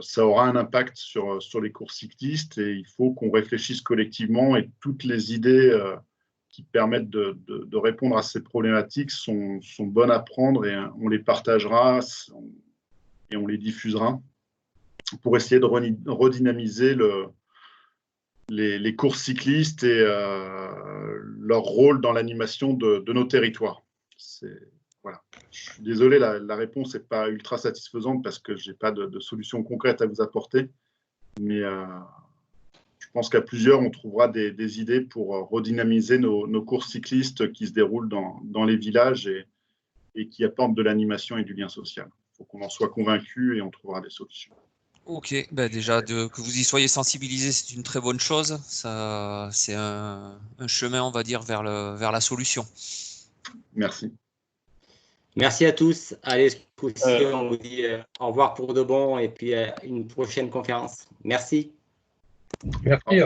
ça aura un impact sur les courses cyclistes et il faut qu'on réfléchisse collectivement et toutes les idées qui permettent de répondre à ces problématiques sont bonnes à prendre et on les partagera et on les diffusera pour essayer de redynamiser les courses cyclistes et leur rôle dans l'animation de nos territoires. Voilà. Je suis désolé, la réponse n'est pas ultra satisfaisante parce que je n'ai pas de solution concrète à vous apporter, mais je pense qu'à plusieurs, on trouvera des idées pour redynamiser nos courses cyclistes qui se déroulent dans les villages et qui apportent de l'animation et du lien social. Il faut qu'on en soit convaincu et on trouvera des solutions.
Ok, déjà que vous y soyez sensibilisés, c'est une très bonne chose. C'est un chemin, on va dire, vers la solution.
Merci.
Merci à tous. Allez, on vous dit au revoir pour de bon et puis une prochaine conférence. Merci.
Merci.